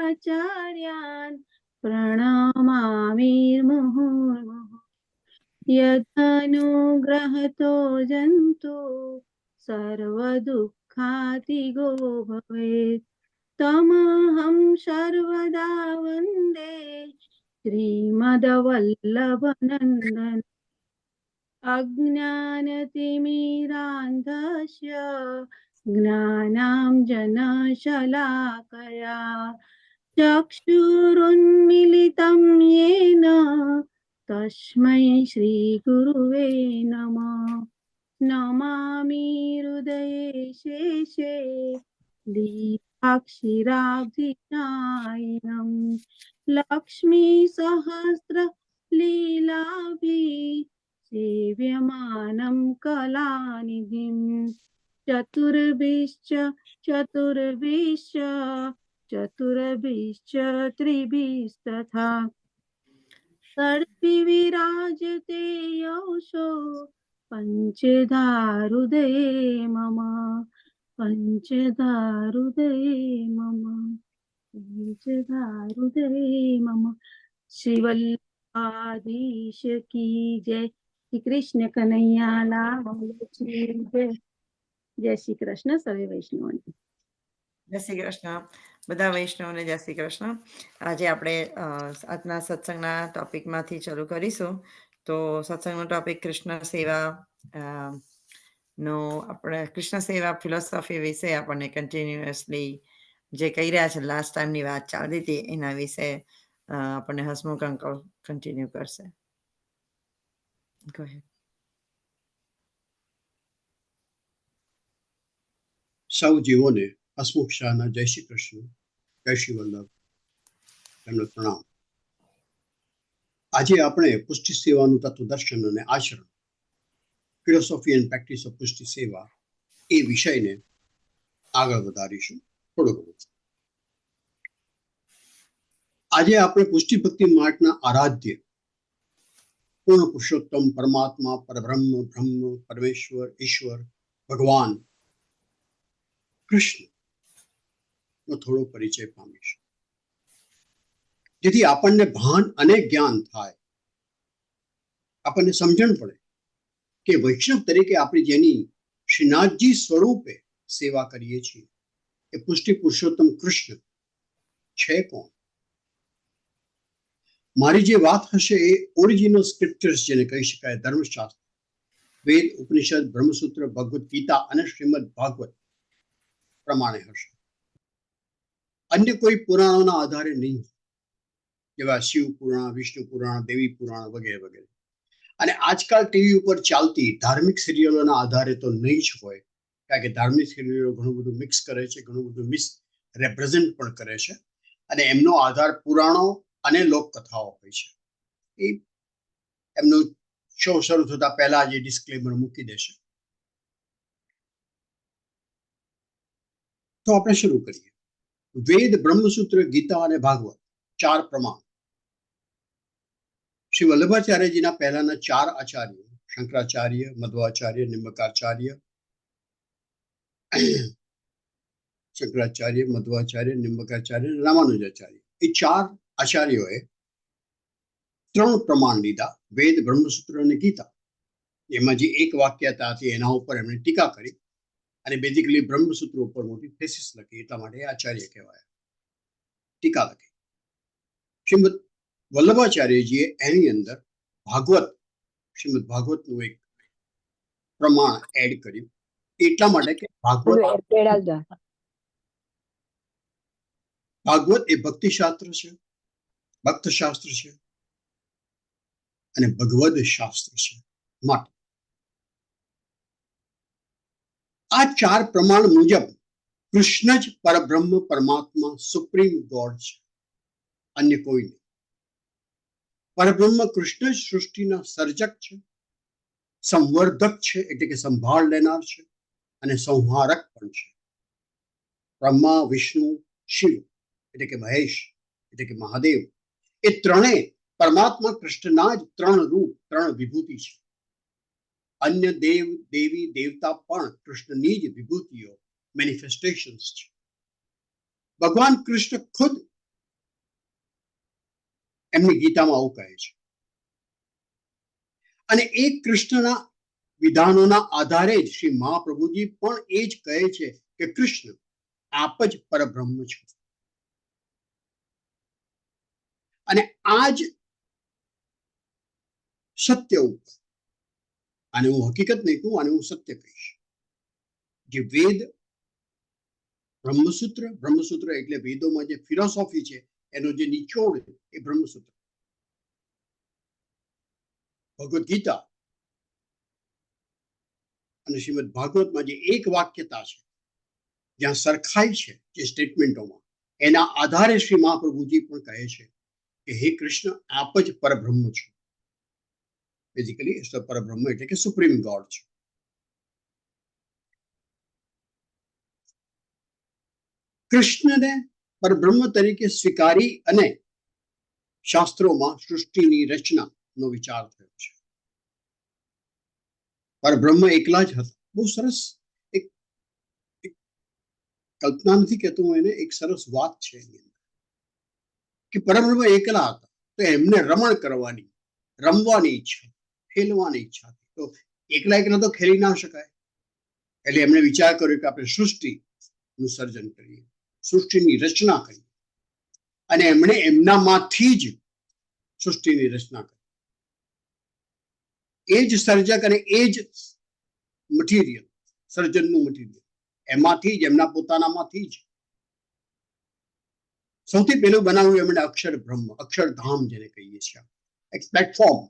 આચાર્યાન પ્રણમામિ મુહુર્મુહુઃ. યદનુગ્રહતો જંતુ સર્વદુઃખાતિગો ભવેત તમહં સર્વદા વંદે શ્રીમદવલ્લભનંદન. અજ્ઞાનતિમિરાન્ધસ્ય જ્ઞાનાંજનશલાકયા ચક્ષુરુન્મિલિतं येन તસ્મૈ શ્રીગુરુવે નમઃ. નમામિ હૃદયે શેષે દીપાક્ષિરાબ્ધિનાયનમ લક્ષ્મી સહસ્ર લીલાભિ સેવ્યમાનમ કલાનિધિમ ચતુર્ભિશ્ચ ચતુર્ભિશ્ચ ચતુર્ભિશ્ચ ત્રિભિस्तथा સર્પિવિરાજતે યૌષો પંચધારુદયે મમ પંચધારુદયે મમ પંચધારુદયે મમ. શ્રી વલ્લભાધીશ કી જય. શ્રી કૃષ્ણ કનૈયા લાલ કી જય. જય શ્રી કૃષ્ણ સર્વે વૈષ્ણવોને. જય શ્રી કૃષ્ણ બધા વૈષ્ણવને જય શ્રી કૃષ્ણ. આજે આપણે આજના સત્સંગના ટોપિકમાંથી શરૂ કરીશું. તો સત્સંગનો ટોપિક કૃષ્ણ સેવા નો આપણે કૃષ્ણ સેવા ફિલોસોફી વિશે આપણને કન્ટિન્યુઅસલી જે કહી રહ્યા છે, લાસ્ટ ટાઈમની વાત ચાલતી હતી એના વિશે આપણને હસમુખ અંકલ કન્ટિન્યુ કરશે. Go ahead. સૌ જીવોને હસમુખ શાહના જય શ્રી કૃષ્ણ, જય શ્રી વલ્લભ, એમનો પ્રણામ. આજે આપણે પુષ્ટિ સેવાનું તત્વદર્શન અને આચરણ, ફિલોસોફી એન્ડ પ્રેક્ટિસ ઓફ પુષ્ટિ સેવા, એ વિષયને આગળ વધારીશું થોડો ઘણો. આજે આપણે પુષ્ટિ ભક્તિ માર્ગના આરાધ્ય પૂર્ણ પુરુષોત્તમ પરમાત્મા, પરબ્રહ્મ, બ્રહ્મ, પરમેશ્વર, ઈશ્વર, ભગવાન કૃષ્ણ નો થોડો પરિચય પામીશું, જેથી આપણને ભાન અને જ્ઞાન થાય, આપણને સમજણ પડે કે વૈષ્ણવ તરીકે આપણે જેની શ્રીનાથજી સ્વરૂપે સેવા કરીએ છીએ એ પુષ્ટિ પુરુષોત્તમ કૃષ્ણ છે કોણ. મારી જે વાત હશે એ ઓરિજિનલ સ્ક્રિપ્ચર્સ જેને કહી શકાય, ધર્મશાસ્ત્ર, વેદ, ઉપનિષદ, બ્રહ્મસૂત્ર, ભગવદ્ ગીતા અને શ્રીમદ ભાગવત પ્રમાણે હશે. અન્ય કોઈ પુરાણોના આધારે નહીં, જેવા શિવ પુરાણ, વિષ્ણુ પુરાણ, દેવી પુરાણ વગેરે વગેરે. અને આજકાલ ટીવી ઉપર ચાલતી ધાર્મિક સિરિયલોના આધારે તો નહીં જ હોય, કારણ કે ધાર્મિક સિરિયલો ઘણું બધું મિક્સ કરે છે, ઘણું બધું મિસ રેપ્રેઝન્ટ પણ કરે છે, અને એમનો આધાર પુરાણો અને લોકકથાઓ હોય છે. એ એમનો શો શરૂ થતા પહેલા જે ડિસ્ક્લેમર મૂકી દેશે. તો આપણે શરૂ કરીએ. વેદ, બ્રહ્મસૂત્ર, ગીતા અને ભાગવત 4 પ્રમાણ. શ્રી વલ્લભાચાર્યજીના પહેલાના 4 આચાર્યો, શંકરાચાર્ય, મધ્વાચાર્ય, નિમ્બકાચાર્ય, રામાનુજાચાર્ય, એ 4 આચાર્યોએ 3 પ્રમાણ લીધા, વેદ, બ્રહ્મસૂત્ર અને ગીતા. એમાં જે એક વાક્યતા હતી એના ઉપર એમણે ટીકા કરી અને બેઝિકલી બ્રહ્મસૂત્ર ઉપર મોટી થીસિસ લખી, એટલા માટે આચાર્ય કહેવાય, ટીકા લખી. શ્રીમદ વલ્લભાચાર્યજીએ એની અંદર ભાગવત, શ્રીમદ ભાગવતનું એક પ્રમાણ એડ કર્યું, એટલા માટે કે ભાગવત એ ભક્તિ શાસ્ત્ર છે, ભક્ત શાસ્ત્ર છે અને ભગવદ શાસ્ત્ર છે. માટે આ 4 પ્રમાણ મુજબ કૃષ્ણ જ પરબ્રહ્મ, પરમાત્મા, સુપ્રીમ ગોડ છે, અન્ય કોઈ નહીં. પરબ્રહ્મ કૃષ્ણ જ સૃષ્ટિના સર્જક છે, સંવર્ધક છે એટલે કે સંભાળ લેનાર છે, અને સંહારક પણ છે. બ્રહ્મા, વિષ્ણુ, શિવ એટલે કે મહેશ એટલે કે મહાદેવ, એ ત્રણેય પરમાત્મા કૃષ્ણના જ 3 રૂપ, 3 વિભૂતિ છે. અન્ય દેવ, દેવી, દેવતા પણ કૃષ્ણની જ વિભૂતિઓ, મેનિફેસ્ટેશન્સ છે. ભગવાન કૃષ્ણ ખુદ એમની ગીતામાં આવું કહે છે. અને એ કૃષ્ણના વિધાનોના આધારે જ શ્રી મહાપ્રભુજી પણ એ જ કહે છે કે કૃષ્ણ આપ જ પરબ્રહ્મ છો. અને આ જ સત્ય ઉપર, આને હું હકીકત નહીં કહું, આને હું સત્ય કહીશ, જે વેદ બ્રહ્મસૂત્ર એટલે વેદોમાં જે ફિલોસોફી છે એનો જે નિચોડ એ બ્રહ્મસૂત્ર. ભગવદ્ ગીતા અને શ્રીમદ ભાગવતમાં જે એક વાક્યતા છે, જ્યાં સરખાઈ છે જે સ્ટેટમેન્ટોમાં, એના આધારે શ્રી મહાપ્રભુજી પણ કહે છે કે હે કૃષ્ણ આપ જ પરબ્રહ્મ છો. બેઝિકલી પરબ્રહ્મ એટલે કે સુપ્રીમ ગોડ છે. કૃષ્ણને પરબ્રહ્મ તરીકે સ્વીકારી અને શાસ્ત્રોમાં સૃષ્ટિની રચનાનો વિચાર થયો છે. પરબ્રહ્મ એકલા જ હતા. બહુ સરસ એક કલ્પના નથી કહેતો હું એને, એક સરસ વાત છે એની અંદર કે પરબ્રહ્મ એકલા હતા તો એમને રમણ કરવાની, રમવાની ઈચ્છા, ખેલવાની ઈચ્છા. તો એકલા તો ખેલી ના શકાય, એટલે એમણે વિચાર કર્યો કે આપણે સૃષ્ટિનું સર્જન કરીએ, સૃષ્ટિની રચના કરીએ. અને એમણે એમનામાંથી જ સૃષ્ટિની રચના કરી. એ જ સર્જક અને એ જ મટીરિયલ, સર્જનનું મટીરિયલ, એમાંથી જ, એમના પોતાનામાંથી જ સૌથી પહેલું બનાવ્યું એમણે અક્ષર બ્રહ્મ, અક્ષરધામ જેને કહીએ છીએ, એક પ્લેટફોર્મ.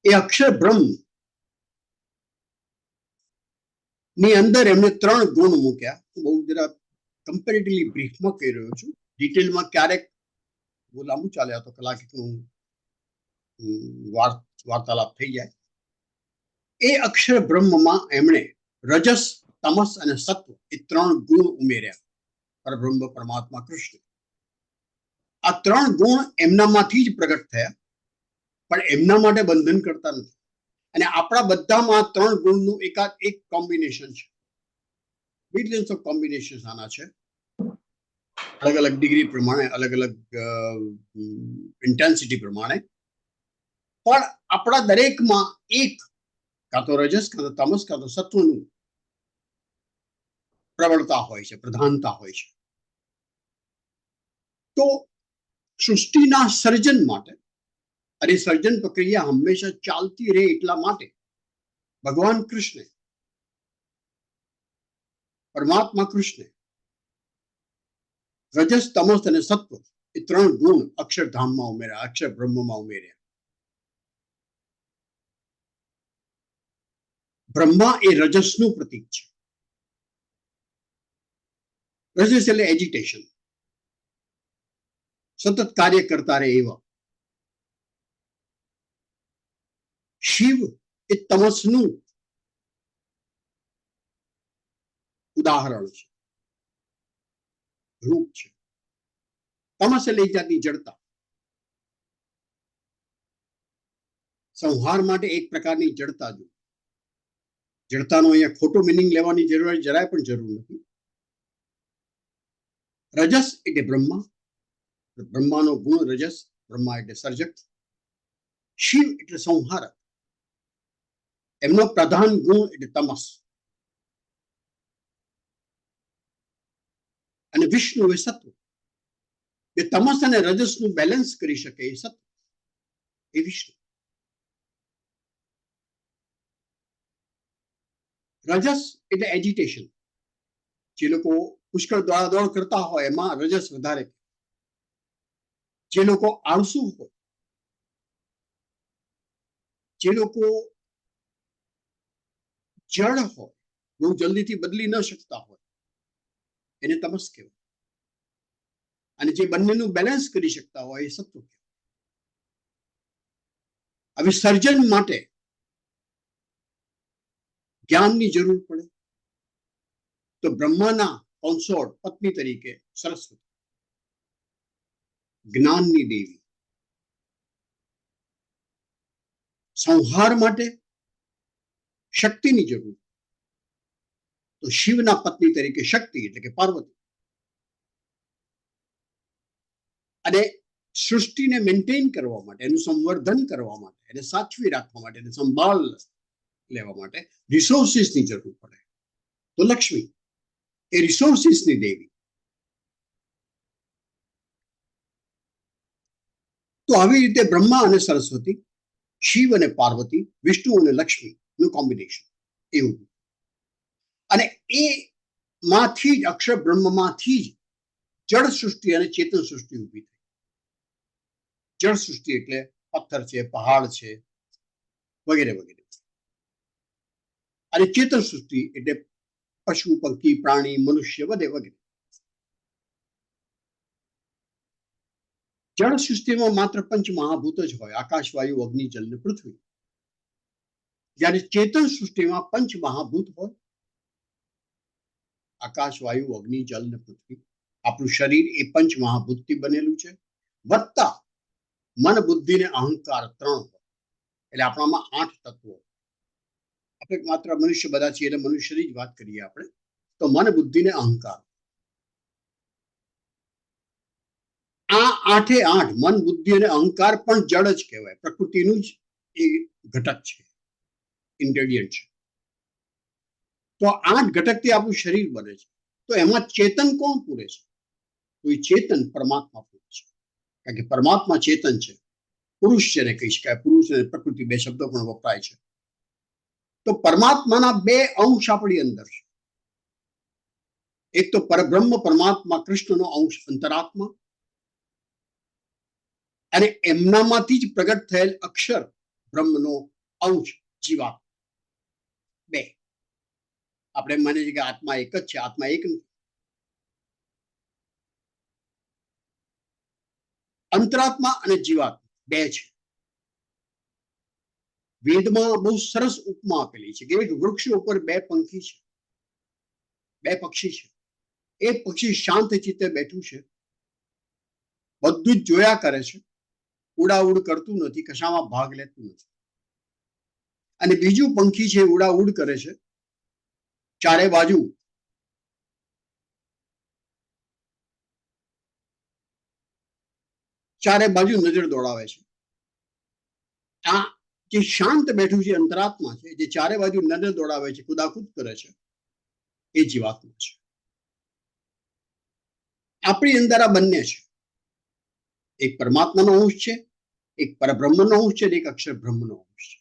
એ અક્ષર બ્રહ્મ ની અંદર એમણે 3 ગુણ મૂક્યા. બહુ જરા કમ્પેરેટિવલી બ્રીફમાં કહી રહ્યો છું, ડિટેલમાં ક્યારેક બહુ લાંબુ ચાલે તો કલાકનું વાર્તાલાપ થઈ જાય. એ અક્ષર બ્રહ્મમાં એમણે રજસ, તમસ અને સત્વ એ 3 ગુણ ઉમેર્યા. પરબ્રહ્મ પરમાત્મા કૃષ્ણ, આ 3 ગુણ એમનામાંથી જ પ્રગટ થયા, પણ એમના માટે બંધન કરતા નથી. અને આપણા બધામાં 3 ગુણનું એક કોમ્બિનેશન છે. બિલિયન્સ ઓફ કોમ્બિનેશન આના છે, અલગ અલગ ડિગ્રી પ્રમાણે, અલગ અલગ ઇન્ટેન્સિટી પ્રમાણે. પણ આપણા દરેકમાં એક, કાં તો રજસ, કાં તો તમસ, કાં તો સત્વનું પ્રબળતા હોય છે, પ્રધાનતા હોય છે. તો સૃષ્ટિના સર્જન માટે, અને સર્જન પ્રક્રિયા હંમેશા ચાલતી રહે એટલા માટે ભગવાન કૃષ્ણ, પરમાત્મા કૃષ્ણ રજસ, તમસ અને સત્વ એ 3 ગુણ અક્ષરધામમાં ઉમેર્યા, અક્ષર બ્રહ્મમાં ઉમેર્યા. બ્રહ્મા એ રજસનું પ્રતીક છે. રજસ એટલે એજિટેશન, સતત કાર્ય કરતા રહે એવા. શિવ એ તમસનું ઉદાહરણ છે, રૂપ છે. તમસ એટલે એક જાતની જડતા, સંહાર માટે એક પ્રકારની જડતા. જડતાનો અહીંયા ખોટો મિનિંગ લેવાની જરાય પણ જરૂર નથી. રજસ એટલે બ્રહ્મા, બ્રહ્માનો ગુણ રજસ, બ્રહ્મા એટલે સર્જક. શિવ એટલે સંહારક, એમનો પ્રધાન ગુણ એટલે તમસ. અને વિષ્ણુ એ સત્વ, એ તમસ અને રજસનું બેલેન્સ કરી શકે એ સત્વ, એ વિષ્ણુ. રજસ એટલે એજિટેશન. જે લોકો પુષ્કળ દોડાદોડ કરતા હોય એમાં રજસ વધારે. જે લોકો આળસુ હોય, જે લોકો જડ હોય, બહુ જલ્દીથી બદલી ન શકતા હોય, એને તમસ કહેવાય. અને જે બંનેનું બેલેન્સ કરી શકતા હોય એ સત્વ કહેવાય. હવે સર્જન માટે જ્ઞાનની જરૂર પડે, તો બ્રહ્માના કોન્સોર્ટ, પત્ની તરીકે સરસ્વતી, જ્ઞાનની દેવી. સંહાર માટે શક્તિની જરૂર, તો શિવના પત્ની તરીકે શક્તિ એટલે કે પાર્વતી. અને સૃષ્ટિને મેન્ટેન કરવા માટે, એનું સંવર્ધન કરવા માટે, એને સાચવી રાખવા માટે, એને સંભાળ લેવા માટે રિસોર્સિસની જરૂર પડે. તો લક્ષ્મી એ રિસોર્સિસની દેવી. તો આવી રીતે બ્રહ્મા અને સરસ્વતી, શિવ અને પાર્વતી, વિષ્ણુ અને લક્ષ્મી નું કોમ્બિનેશન એવું. અને એ માંથી જ અક્ષર બ્રહ્મમાંથી જ જળ સૃષ્ટિ અને ચેતન સૃષ્ટિ ઊભી થઈ. જળ સૃષ્ટિ એટલે પથ્થર છે, પહાડ છે, વગેરે વગેરે. અને ચેતન સૃષ્ટિ એટલે પશુ, પક્ષી, પ્રાણી, મનુષ્ય વગેરે વગેરે. જળ સૃષ્ટિમાં માત્ર પંચ મહાભૂત જ હોય, આકાશ, વાયુ, અગ્નિ, જલ ને પૃથ્વી. જ્યારે ચેતન સૃષ્ટિમાં પંચ મહાભૂત હોય, આકાશ, વાયુ, અગ્નિ, જલ ને પૃથ્વી. આપણું શરીર એ પંચ મહાભૂતથી બનેલું છે, વત્તા મન, બુદ્ધિ ને અહંકાર 3 હોય. એટલે આપણામાં 8 તત્વો. આપણે માત્ર મનુષ્ય બધા છીએ એટલે મનુષ્યની જ વાત કરીએ આપણે. તો મન, બુદ્ધિ ને અહંકાર, આ 8 મન, બુદ્ધિ અને અહંકાર પણ જળ જ કહેવાય, પ્રકૃતિનું જ એ ઘટક છે, ઇન્ગ્રેડિયન્ટ છે. તો 8 ઘટકથી આપણું શરીર બને છે. તો એમાં ચેતન કોણ પૂરે છે? તો એ ચેતન પરમાત્મા પૂરે છે. કારણ કે પરમાત્મા ચેતન છે, પુરુષ છે ને કહી શકાય. પુરુષ અને પ્રકૃતિ બે શબ્દો પણ વપરાય છે. તો પરમાત્માના 2 અંશ આપણી અંદર છે. એક તો પરબ્રહ્મ પરમાત્મા કૃષ્ણનો અંશ અંતરાત્મા, અને એમનામાંથી જ પ્રગટ થયેલ અક્ષર બ્રહ્મનો અંશ જીવાત્મા. 2. આપણે માનીએ છીએ કે આત્મા એક જ છે, આત્મા એક નથી. અંતરાત્મા અને જીવાત્મા 2 છે. વેદમાં બહુ સરસ ઉપમા આપેલી છે કે એક વૃક્ષ ઉપર 2 પંખી છે, 2 પક્ષી છે. એક પક્ષી શાંત ચિત્તે બેઠું છે, બધું જ જોયા કરે છે, ઉડાઉડ કરતું નથી, કશામાં ભાગ લેતું નથી. અને બીજું પંખી છે ઉડાઉડ કરે છે, ચારે બાજુ નજર દોડાવે છે. આ જે શાંત બેઠું છે અંતરાત્મા છે, જે ચારે બાજુ નજર દોડાવે છે, કુદાકુદ કરે છે, એ જીવાત્મા છે. આપણી અંદર આ બંને છે. એક પરમાત્માનો અંશ છે, એક પરબ્રહ્મનો અંશ છે, એક અક્ષર બ્રહ્મનો અંશ છે.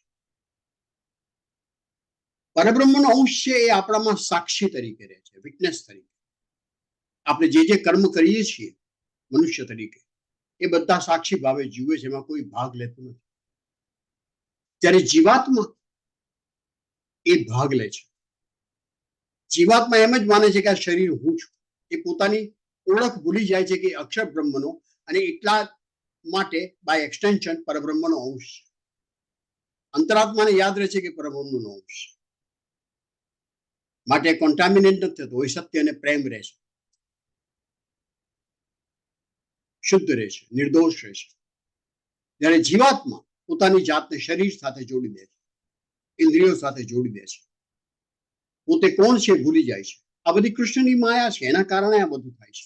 પરબ્રહ્મનો અંશ છે એ આપણામાં સાક્ષી તરીકે રહે છે, વિટનેસ તરીકે. આપણે જે કર્મ કરીએ છીએ મનુષ્ય તરીકે, એ બધા સાક્ષી ભાવે જીવે છે, એમાં કોઈ ભાગ લેતું નથી. ત્યારે જીવાત્મા એ ભાગ લે છે. જીવાત્મા એમ જ માને છે કે આ શરીર હું છું. એ પોતાની ઓળખ ભૂલી જાય છે કે અક્ષર બ્રહ્મનો, અને એટલા માટે બાય એક્સટેન્શન પરબ્રહ્મનો અંશ છે. અંતરાત્માને યાદ રહે છે કે પરબ્રહ્મનો અંશ છે, માટે કોન્ટામિનેટ નથી થતો. એ સત્ય અને પ્રેમ રહે છે, શુદ્ધ રહે છે, નિર્દોષ રહે છે. જ્યારે જીવાત્મા પોતાની જાતને શરીર સાથે જોડી દે છે, ઇન્દ્રિયો સાથે જોડી દે છે, પોતે કોણ છે ભૂલી જાય છે. આ બધી કૃષ્ણની માયા છે, એના કારણે આ બધું થાય છે.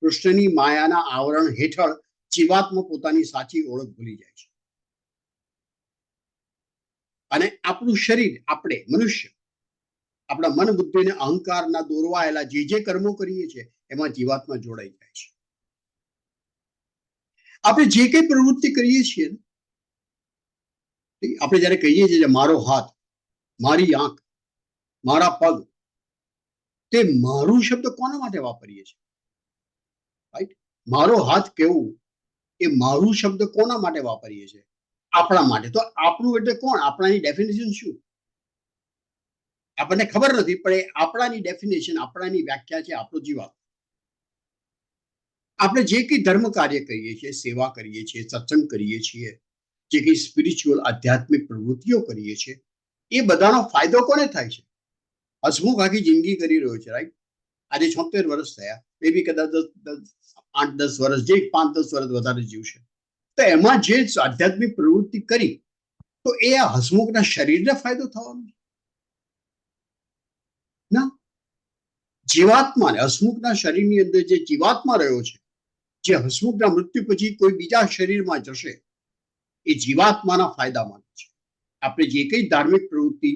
કૃષ્ણની માયાના આવરણ હેઠળ જીવાત્મા પોતાની સાચી ઓળખ ભૂલી જાય છે. અને આપણું શરીર, આપણે મનુષ્ય, આપણા મન, બુદ્ધિ અને અહંકારના દોરવાયેલા જે કર્મો કરીએ છીએ એમાં જીવાત્મા જોડાઈ જાય છે. આપણે જે કઈ પ્રવૃત્તિ કરીએ છીએ, આપણે જયારે કહીએ છીએ મારો હાથ, મારી આંખ, મારા પગ, તે મારું શબ્દ કોના માટે વાપરીએ છીએ? રાઈટ? મારો હાથ કેવું, એ મારું શબ્દ કોના માટે વાપરીએ છીએ? આપણા માટે. તો આપણું એટલે કોણ? આપણાની ડેફિનેશન શું? આપણને ખબર નથી, પણ એ આપણાની ડેફિનેશન, આપણાની વ્યાખ્યા છે આપણો જીવાત્મા. આપણે જે કંઈ ધર્મ કાર્ય કરીએ છીએ, સેવા કરીએ છીએ, સત્સંગ કરીએ છીએ, જે કંઈ સ્પિરિચ્યુઅલ આધ્યાત્મિક પ્રવૃત્તિઓ કરીએ છીએ, એ બધાનો ફાયદો કોને થાય છે? હસમુખ આખી જિંદગી કરી રહ્યો છે, રાઈટ? આજે 76 વર્ષ થયા, એ બી કદાચ 8-10 વર્ષ, જે 5-10 વર્ષ વધારે જીવશે. તો એમાં જે આધ્યાત્મિક પ્રવૃત્તિ કરી, તો એ આ હસમુખના શરીરને ફાયદો થવાનો ના. જીવાત્માને, હસમુખના શરીરની અંદર જે જીવાત્મા રહ્યો છે, જે હસમુખના મૃત્યુ પછી કોઈ બીજા શરીરમાં જશે એ જીવાત્માના ફાયદા માટે છે. આપણે જે કઈ ધાર્મિક પ્રવૃત્તિ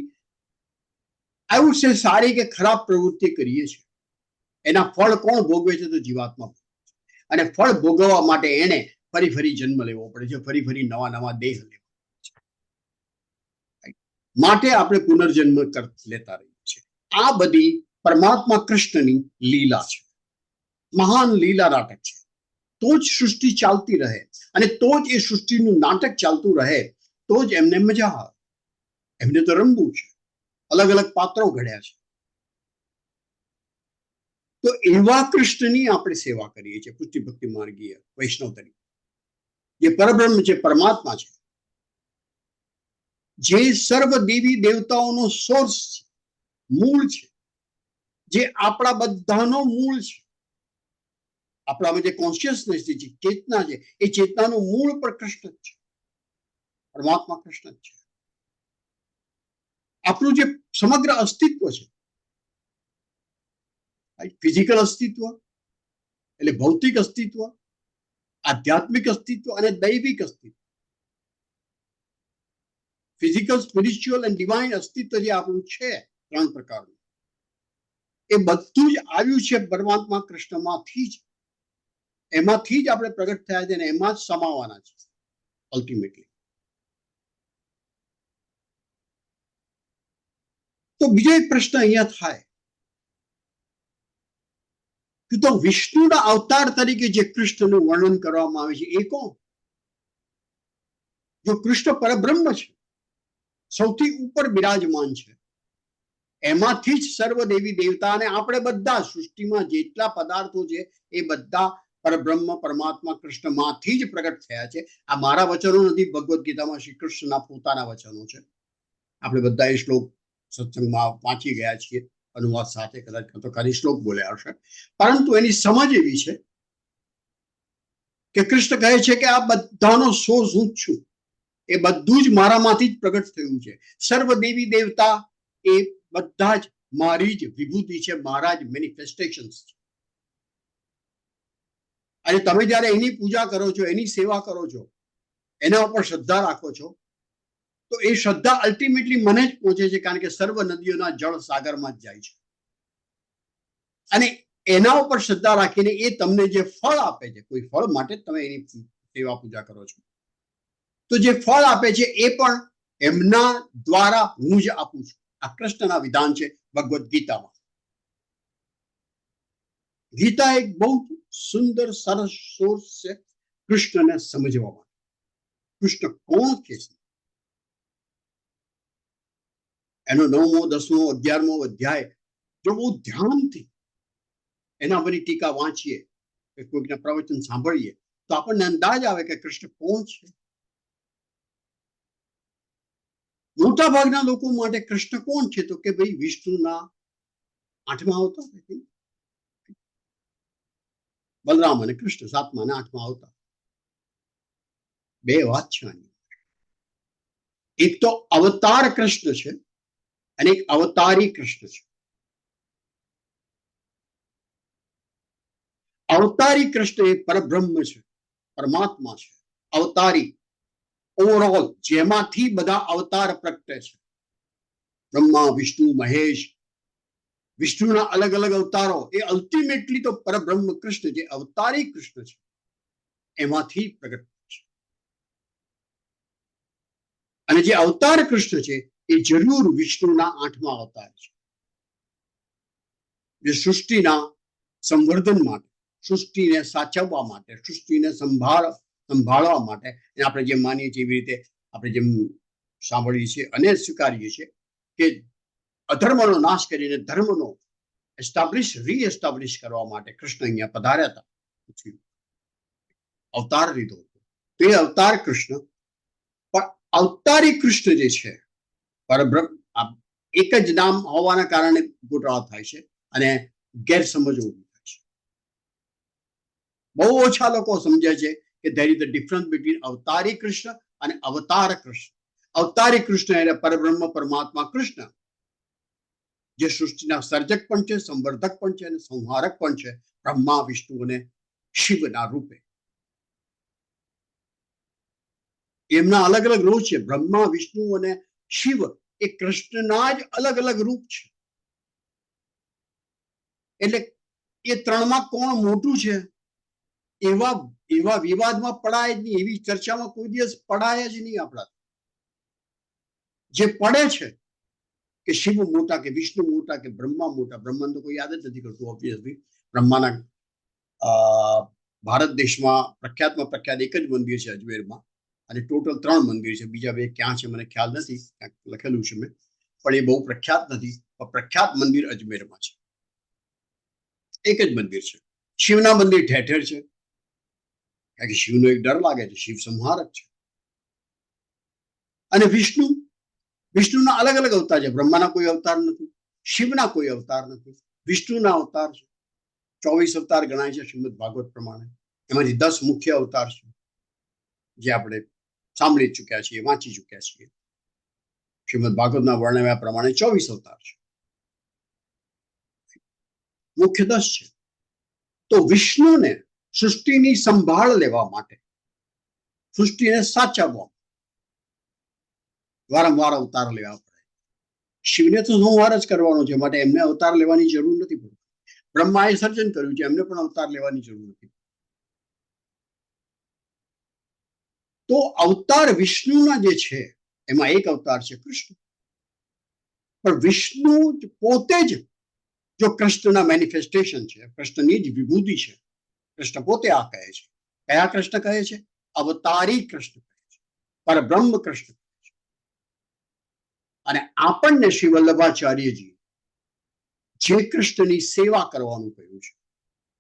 આવું છે, સારી કે ખરાબ પ્રવૃત્તિ કરીએ છીએ, એના ફળ કોણ ભોગવે છે? તો જીવાત્મા. અને ફળ ભોગવવા માટે એને ફરી ફરી જન્મ લેવો પડે છે, ફરી ફરી નવા નવા દેહ લેવા માટે આપણે પુનર્જન્મ લેતા રહીએ છીએ. આ બધી પરમાત્મા કૃષ્ણની લીલા છે, મહાન લીલા નાટક છે. તો જ સૃષ્ટિ ચાલતી રહે, અને તો જ એ સૃષ્ટિનું નાટક ચાલતું રહે, તો જ એમને મજા આવે. એમને તો રમવું છે, અલગ અલગ પાત્રો ઘડ્યા છે. તો એવા કૃષ્ણની આપણે સેવા કરીએ છીએ પુષ્ટિ ભક્તિ માર્ગીય વૈષ્ણવ તરીકે. જે પરબ્રહ્મ છે, પરમાત્મા છે, જે સર્વ દેવી દેવતાઓનો સોર્સ છે, મૂળ છે, જે આપણા બધાનો મૂળ છે. આપણામાં જે કોન્શિયસનેસ છે, ચેતના છે, એ ચેતનાનું મૂળ પણ કૃષ્ણ જ છે, પરમાત્મા કૃષ્ણ જ છે. આપણું જે સમગ્ર અસ્તિત્વ છે, ફિઝિકલ અસ્તિત્વ એટલે ભૌતિક અસ્તિત્વ, આધ્યાત્મિક અસ્તિત્વ અને દૈવિક અસ્તિત્વ. ફિઝિકલ, સ્પિરિચ્યુઅલ અને ડિવાઇન અસ્તિત્વ જે આપણું છે, 3 પ્રકારનું, એ બધું જ આવ્યું છે પરમાત્મા કૃષ્ણમાંથી જ. એમાંથી જ આપણે પ્રગટ થયા છે અને એમાં જ સમાવાના છે અલ્ટિમેટલી. તો બીજો એક પ્રશ્ન અહીંયા થાય કે તો વિષ્ણુના અવતાર તરીકે જે કૃષ્ણનું વર્ણન કરવામાં આવે છે એ કોણ? જો કૃષ્ણ પરબ્રહ્મ છે, સૌથી ઉપર બિરાજમાન છે, એમાંથી જ સર્વ દેવી દેવતા અને આપણે બધા સૃષ્ટિમાં જેટલા પદાર્થો છે એ બધા પરબ્રહ્મ પરમાત્મા કૃષ્ણમાંથી જ પ્રગટ થયા છે. આ મારા વચનો નથી, ભગવદ્ ગીતામાં શ્રી કૃષ્ણના પોતાના વચનો છે. આપણે બધા એ શ્લોક સત્સંગમાં વાંચી ગયા છીએ, અનુવાદ સાથે, કદાચ તો ખાલી શ્લોક બોલ્યા હશે, પરંતુ એની સમજ એવી છે કે કૃષ્ણ કહે છે કે આ બધાનો સોર્સ હું જ છું, એ બધું જ મારામાંથી જ પ્રગટ થયું છે. સર્વ દેવી દેવતા એ બધા જ મારી જ વિભૂતિ છે, મારા જ મેનિફેસ્ટેશન્સ છે. અને તમે જ્યારે એની પૂજા કરો છો, એની સેવા કરો છો, એના ઉપર શ્રદ્ધા રાખો છો, તો એ શ્રદ્ધા અલ્ટિમેટલી મને જ પહોંચે છે, કારણ કે સર્વ નદીઓના જળ સાગરમાં જ જાય છે. અને એના ઉપર શ્રદ્ધા રાખીને એ તમને જે ફળ આપે છે, કોઈ ફળ માટે તમે એની સેવા પૂજા કરો છો, તો જે ફળ આપે છે એ પણ એમના દ્વારા હું જ આપું છું. આ કૃષ્ણના વિધાન છે ભગવદ્ ગીતામાં. ગીતા એક બહુ સુંદર સરસ સોર્સ છે કૃષ્ણને સમજવા માટે. કૃષ્ણ કોણ છે, એનો 9મો 10મો 11મો અધ્યાય જો બહુ ધ્યાનથી એના પરની ટીકા વાંચીએ, કોઈકના પ્રવચન સાંભળીએ, તો આપણને અંદાજ આવે કે કૃષ્ણ કોણ છે. મોટા ભાગના લોકો માટે કૃષ્ણ કોણ છે? તો કે ભાઈ વિષ્ણુના 8મા અવતાર, બલરામ અને કૃષ્ણ 7મા અને 8મા અવતાર. બે વાત છે આની. એક તો અવતાર કૃષ્ણ છે અને એક અવતારી કૃષ્ણ છે. અવતારી કૃષ્ણ એ પરબ્રહ્મ છે, પરમાત્મા છે. અવતારી ઓવરઓલ જેમાંથી બધા અવતાર પ્રગટે છે, બ્રહ્મા વિષ્ણુ મહેશ, વિષ્ણુના અલગ અલગ અવતારો, એ અલ્ટિમેટલી તો પરબ્રહ્મ કૃષ્ણ જે અવતારી કૃષ્ણ છે એમાંથી પ્રગટ છે. અને જે અવતાર કૃષ્ણ છે એ જરૂર વિષ્ણુના 8મા અવતાર છે, જે સૃષ્ટિના સંવર્ધન માટે, સૃષ્ટિને સાચવવા માટે, સૃષ્ટિને સંભાળવા માટે, આપણે જેમ માનીએ છીએ એવી રીતે આપણે જેમ સાંભળીએ છીએ અને સ્વીકારીએ છીએ કે અધર્મનો નાશ કરીને ધર્મનો રીએસ્ટાબ્લિશ કરવા માટે કૃષ્ણ અહીંયા પધાર્યા હતા, અવતાર લીધો. તો એ અવતાર કૃષ્ણ, પણ અવતારી કૃષ્ણ જે છે પરબ્રહ્મ, એક જ નામ હોવાના કારણે ગોટાળા થાય છે અને ગેરસમજ ઊભી થાય છે. બહુ ઓછા લોકો સમજે છે કે there is a difference between અવતારી કૃષ્ણ અને અવતાર કૃષ્ણ. અવતારી કૃષ્ણ એટલે પરબ્રહ્મ પરમાત્મા કૃષ્ણ, જે સૃષ્ટિના સર્જક પણ છે, સંવર્ધક પણ છે અને સંહારક પણ છે, બ્રહ્મા વિષ્ણુ અને શિવના રૂપે. એમના અલગ અલગ રૂપ છે. બ્રહ્મા, વિષ્ણુ અને શિવ એ કૃષ્ણના જ અલગ અલગ રૂપ છે. એટલે એ ત્રણમાં કોણ મોટું છે એવા એવા વિવાદમાં પડાય જ નહીં, એવી ચર્ચામાં કોઈ દિવસ પડાય જ નહીં. આપણા જે પડે છે કે શિવ મોટા કે વિષ્ણુ મોટા કે બ્રહ્મા મોટા, બ્રહ્માને તો કોઈ યાદ જ નથી કરતું. ઓબ્વિયસલી બ્રહ્માના ભારત દેશમાં પ્રખ્યાતમાં પ્રખ્યાત એક જ મંદિર છે અજમેરમાં, અને ટોટલ 3 મંદિર છે. બીજા 2 ક્યાં છે મને ખ્યાલ નથી, ક્યાંક લખેલું છે મેં, પણ એ બહુ પ્રખ્યાત નથી. પણ પ્રખ્યાત મંદિર અજમેરમાં છે, એક જ મંદિર છે. શિવના મંદિર ઠેર ઠેર છે, કારણ કે શિવનો એક ડર લાગે છે, શિવ સંહારક છે. અને વિષ્ણુના અલગ અલગ અવતાર છે. બ્રહ્માના કોઈ અવતાર નથી, શિવના કોઈ અવતાર નથી, વિષ્ણુના અવતાર છે. 24 અવતાર ગણાય છે શ્રીમદ ભાગવત પ્રમાણે. એમાંથી 10 મુખ્ય અવતાર છે જે આપણે સાંભળી ચૂક્યા છીએ, વાંચી ચૂક્યા છીએ. શ્રીમદ ભાગવતના વર્ણવ્યા પ્રમાણે 24 અવતાર છે, મુખ્ય 10 છે. તો વિષ્ણુને સૃષ્ટિની સંભાળ લેવા માટે, સૃષ્ટિને સાચવવા વારંવાર અવતાર લેવા પડે. શિવને તો સંહાર જ કરવાનો છે, માટે એમને અવતાર લેવાની જરૂર નથી પડતી. બ્રહ્માએ સર્જન કર્યું છે, એમને પણ અવતાર લેવાની જરૂર નથી. તો અવતાર વિષ્ણુના જે છે એમાં એક અવતાર છે કૃષ્ણ. પણ વિષ્ણુ પોતે જ જો કૃષ્ણના મેનિફેસ્ટેશન છે, કૃષ્ણની જ વિભૂતિ છે. કૃષ્ણ પોતે આ કહે છે. કયા કૃષ્ણ કહે છે? અવતારી કૃષ્ણ કહે છે, પરબ્રહ્મ કૃષ્ણ કહે છે. અને આપણને શ્રી વલ્લભાચાર્યજી જે કૃષ્ણની સેવા કરવાનું કહ્યું છે,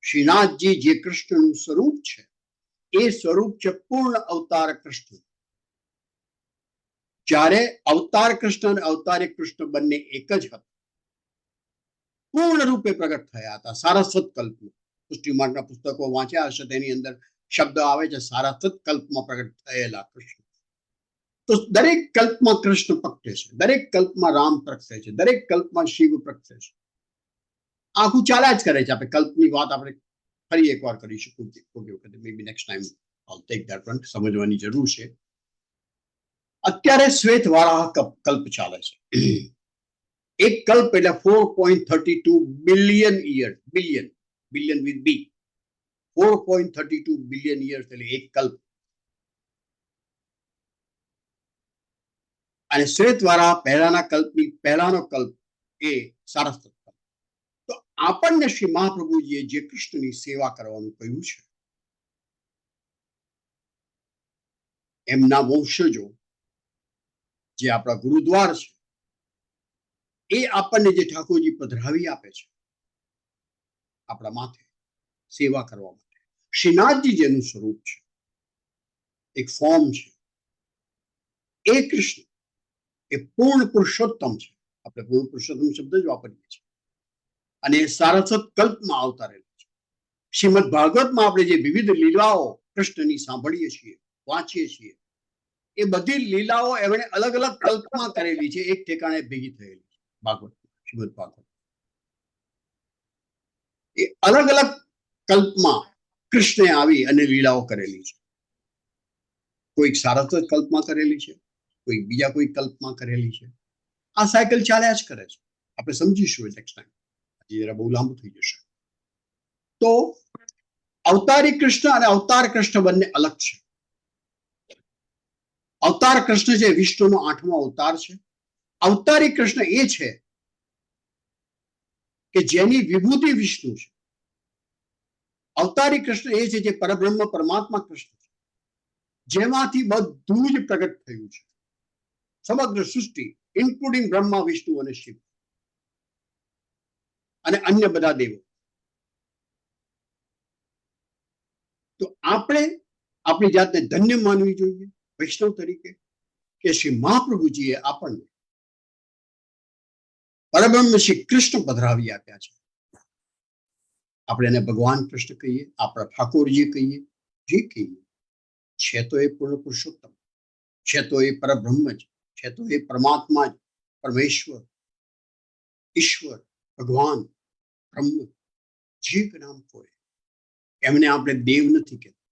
શ્રીનાથજી જે કૃષ્ણનું સ્વરૂપ છે, એ સ્વરૂપ છે પૂર્ણ અવતાર કૃષ્ણ. જ્યારે અવતાર કૃષ્ણ અને અવતારી કૃષ્ણ બંને એક જ હતા, પૂર્ણ રૂપે પ્રગટ થયા હતા સારસ્વત કલ્પમાં. પુષ્ટિ માર્ગના પુસ્તકો વાંચ્યા હશે, તેની અંદર શબ્દ આવે છે સારસ્વત કલ્પમાં પ્રગટ થયેલા કૃષ્ણ. તો દરેક કલ્પમાં કૃષ્ણ પ્રગટે છે, દરેક કલ્પમાં રામ પ્રગટે છે, દરેક કલ્પમાં શિવ પ્રગટે છે. આખું ચાલ્યા જ કરે છે. આપણે કલ્પની વાત આપણે ફરી એકવાર કરીશું કોઈ વખતે, મે બી નેક્સ્ટ ટાઈમ આલ ટેક ધેટ વન. સમજવાની જરૂર છે. અત્યારે શ્વેત વારાહ કલ્પ ચાલે છે. એક કલ્પ એટલે 4.32 billion year, billion with B, 4.32 billion years એટલે એક કલ્પ. અને શ્વેત વારાહ પહેલાના કલ્પની પહેલાનો કલ્પ એ સારસ્વત કલ્પ. તો આપણને શ્રી મહાપ્રભુજીએ જે કૃષ્ણની સેવા કરવાનું કહ્યું છે, એમના વંશજો જે આપણા ગુરુદ્વાર છે, એ આપણને જે ઠાકોરજી પધરાવી આપે છે આપણા માથે સેવા કરવા માટે. શ્રીનાથજી જેનું સ્વરૂપ છે, એક ફોર્મ છે, એ કૃષ્ણ એ પૂર્ણ પુરુષોત્તમ છે. આપણે પૂર્ણ પુરુષોત્તમ શબ્દ જ વાપરીએ છીએ. અને એ સારસ્વત કલ્પમાં અવતારેલું છે. શ્રીમદ ભાગવતમાં આપણે જે વિવિધ લીલાઓ કૃષ્ણની સાંભળીએ છીએ, વાંચીએ છીએ, એ બધી લીલાઓ એમણે અલગ અલગ કલ્પમાં કરેલી છે, એક ઠેકાણે ભેગી થયેલી છે. ભાગવત, શ્રીમદ ભાગવત એ અલગ અલગ કલ્પમાં કૃષ્ણે આવી અને લીલાઓ કરેલી છે. કોઈક સારસ્વત કલ્પમાં કરેલી છે, કોઈ બીજા કોઈ કલ્પમાં કરેલી છે. આ સાયકલ ચાલ્યા જ કરે છે. આપણે સમજીશું નેક્સ્ટ ટાઈમ, હજી જરા બહુ લાંબુ થઈ જશે. તો અવતારી કૃષ્ણ અને અવતાર કૃષ્ણ બંને અલગ છે. અવતાર કૃષ્ણ છે વિષ્ણુનો 8મો અવતાર છે. અવતારી કૃષ્ણ એ છે કે જેની વિભૂતિ વિષ્ણુ છે. અવતારી કૃષ્ણ એ છે જે પરબ્રહ્મ પરમાત્મા કૃષ્ણ છે, જેમાંથી બધું જ પ્રગટ થયું છે. સમગ્ર સૃષ્ટિ ઇન્ક્લુડિંગ બ્રહ્મા, વિષ્ણુ અને શિવ અને અન્ય બધા દેવો. તો આપણે આપણી જાતને ધન્ય માનવી જોઈએ વૈષ્ણવ તરીકે કે શ્રી મહાપ્રભુજીએ આપણને પરબ્રહ્મ શ્રી કૃષ્ણ પધરાવી આપ્યા છે. આપણે એને ભગવાન કૃષ્ણ કહીએ, આપણા ઠાકોરજી કહીએ, જે કહીએ, છે તો એ પૂર્ણ પુરુષોત્તમ છે, તો એ પરબ્રહ્મ જ છે, તો એ પરમાત્મા જ, પરમેશ્વર, ઈશ્વર, ભગવાન, બ્રહ્મ, જે નામ હોય એમને આપણે દેવ નથી કહેતા,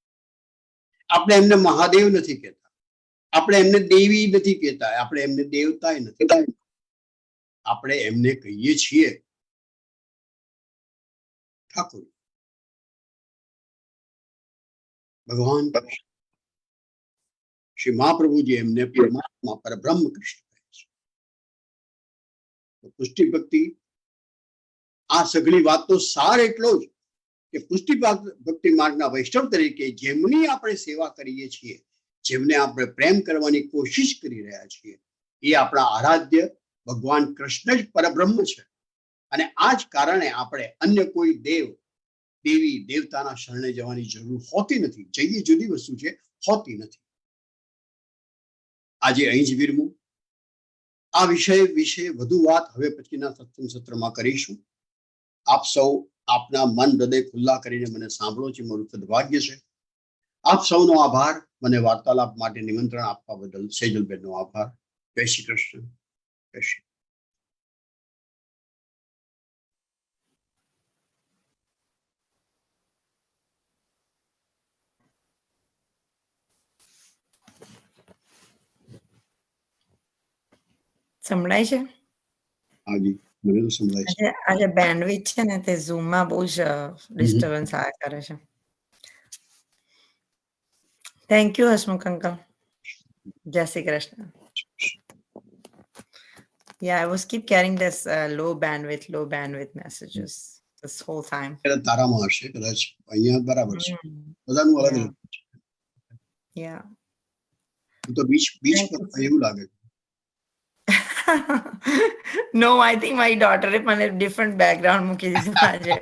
આપણે એમને મહાદેવ નથી કહેતા, આપણે એમને દેવી નથી કહેતા, આપણે એમને દેવતા નથી કહેતા. આપણે એમને કહીએ છીએ ઠાકોર, ભગવાન કૃષ્ણ. શ્રી મહાપ્રભુજી એમને પરમાત્મા પરબ્રહ્મ કૃષ્ણ કહે છે. તો પુષ્ટિ ભક્તિ આ સઘળી વાતનો સાર એટલો જ કે પુષ્ટિ ભક્તિ માર્ગના વૈષ્ણવ તરીકે જેમની આપણે સેવા કરીએ છીએ, જેમને આપણે પ્રેમ કરવાની કોશિશ કરી રહ્યા છીએ, એ આપણા આરાધ્ય ભગવાન કૃષ્ણ જ પરબ્રહ્મ છે. અને આ જ કારણે આપણે અન્ય કોઈ દેવ દેવી દેવતાના શરણે જવાની જરૂર હોતી નથી. જઈએ જુદી વસ્તુ છે, હોતી નથી. આજે અહીં જ વિરમું. આ વિષય વિશે વધુ વાત હવે પછીના સત્સંગ સત્રમાં કરીશું. આપ સૌ આપના મન હૃદય ખુલ્લા કરીને મને સાંભળો છે, મારું સદભાગ્ય છે. આપ સૌનો આભાર. મને વાર્તાલાપ માટે નિમંત્રણ આપવા બદલ સેજલબેનનો આભાર. જય શ્રી કૃષ્ણ. જય શ્રી સંભળાય છે? હાજી, મને તો સંભળાય છે. આજે બેન્ડવિથ છે ને તે ઝૂમ માં બહુ જ ડિસ્ટર્બન્સ આવ્યા કરે છે. Thank you Hasmukh uncle. જય Shri Krishna. Yeah, I was keep getting this low bandwidth messages this whole time. તારામાં હશે કદાચ, અહીંયા બરાબર છે. Mm, બધાનું અલગ yeah. અલગ. Yeah. હું તો બીચ Thank પર you, હોય એવું લાગે. No, I think my daughter મને different background મૂકી દીધું આજે.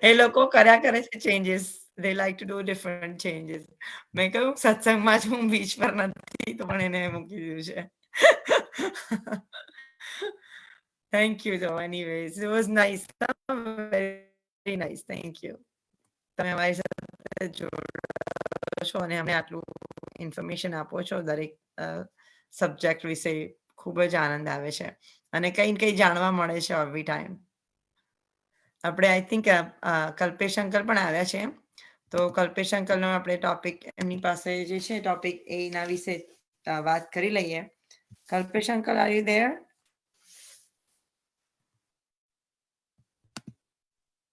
એ લોકો કર્યા કરે છે changes. They like to do different changes. મેં કહ્યું સત્સંગમાં જ હું બીચ પર નથી તો પણ એને મૂકી દીધું છે. Thank you though anyways. It was nice. Very nice. Thank you. તમે અમારી સાથે જોડો છો અને અમને આટલું ઇન્ફોર્મેશન આપો છો દરેક સબ્જેક્ટ વિશે. ખૂબ જ આનંદ આવે છે અને કંઈ ને કંઈ જાણવા મળે છે એવરી ટાઈમ. આપણે આઈ થિંક કલ્પેશ અંકલ પણ આવ્યા છે, તો કલ્પેશ અંકલનો આપણે ટોપિક એમની પાસે જે છે ટોપિક એના વિશે વાત કરી લઈએ. Kalpesh uncle, are you there?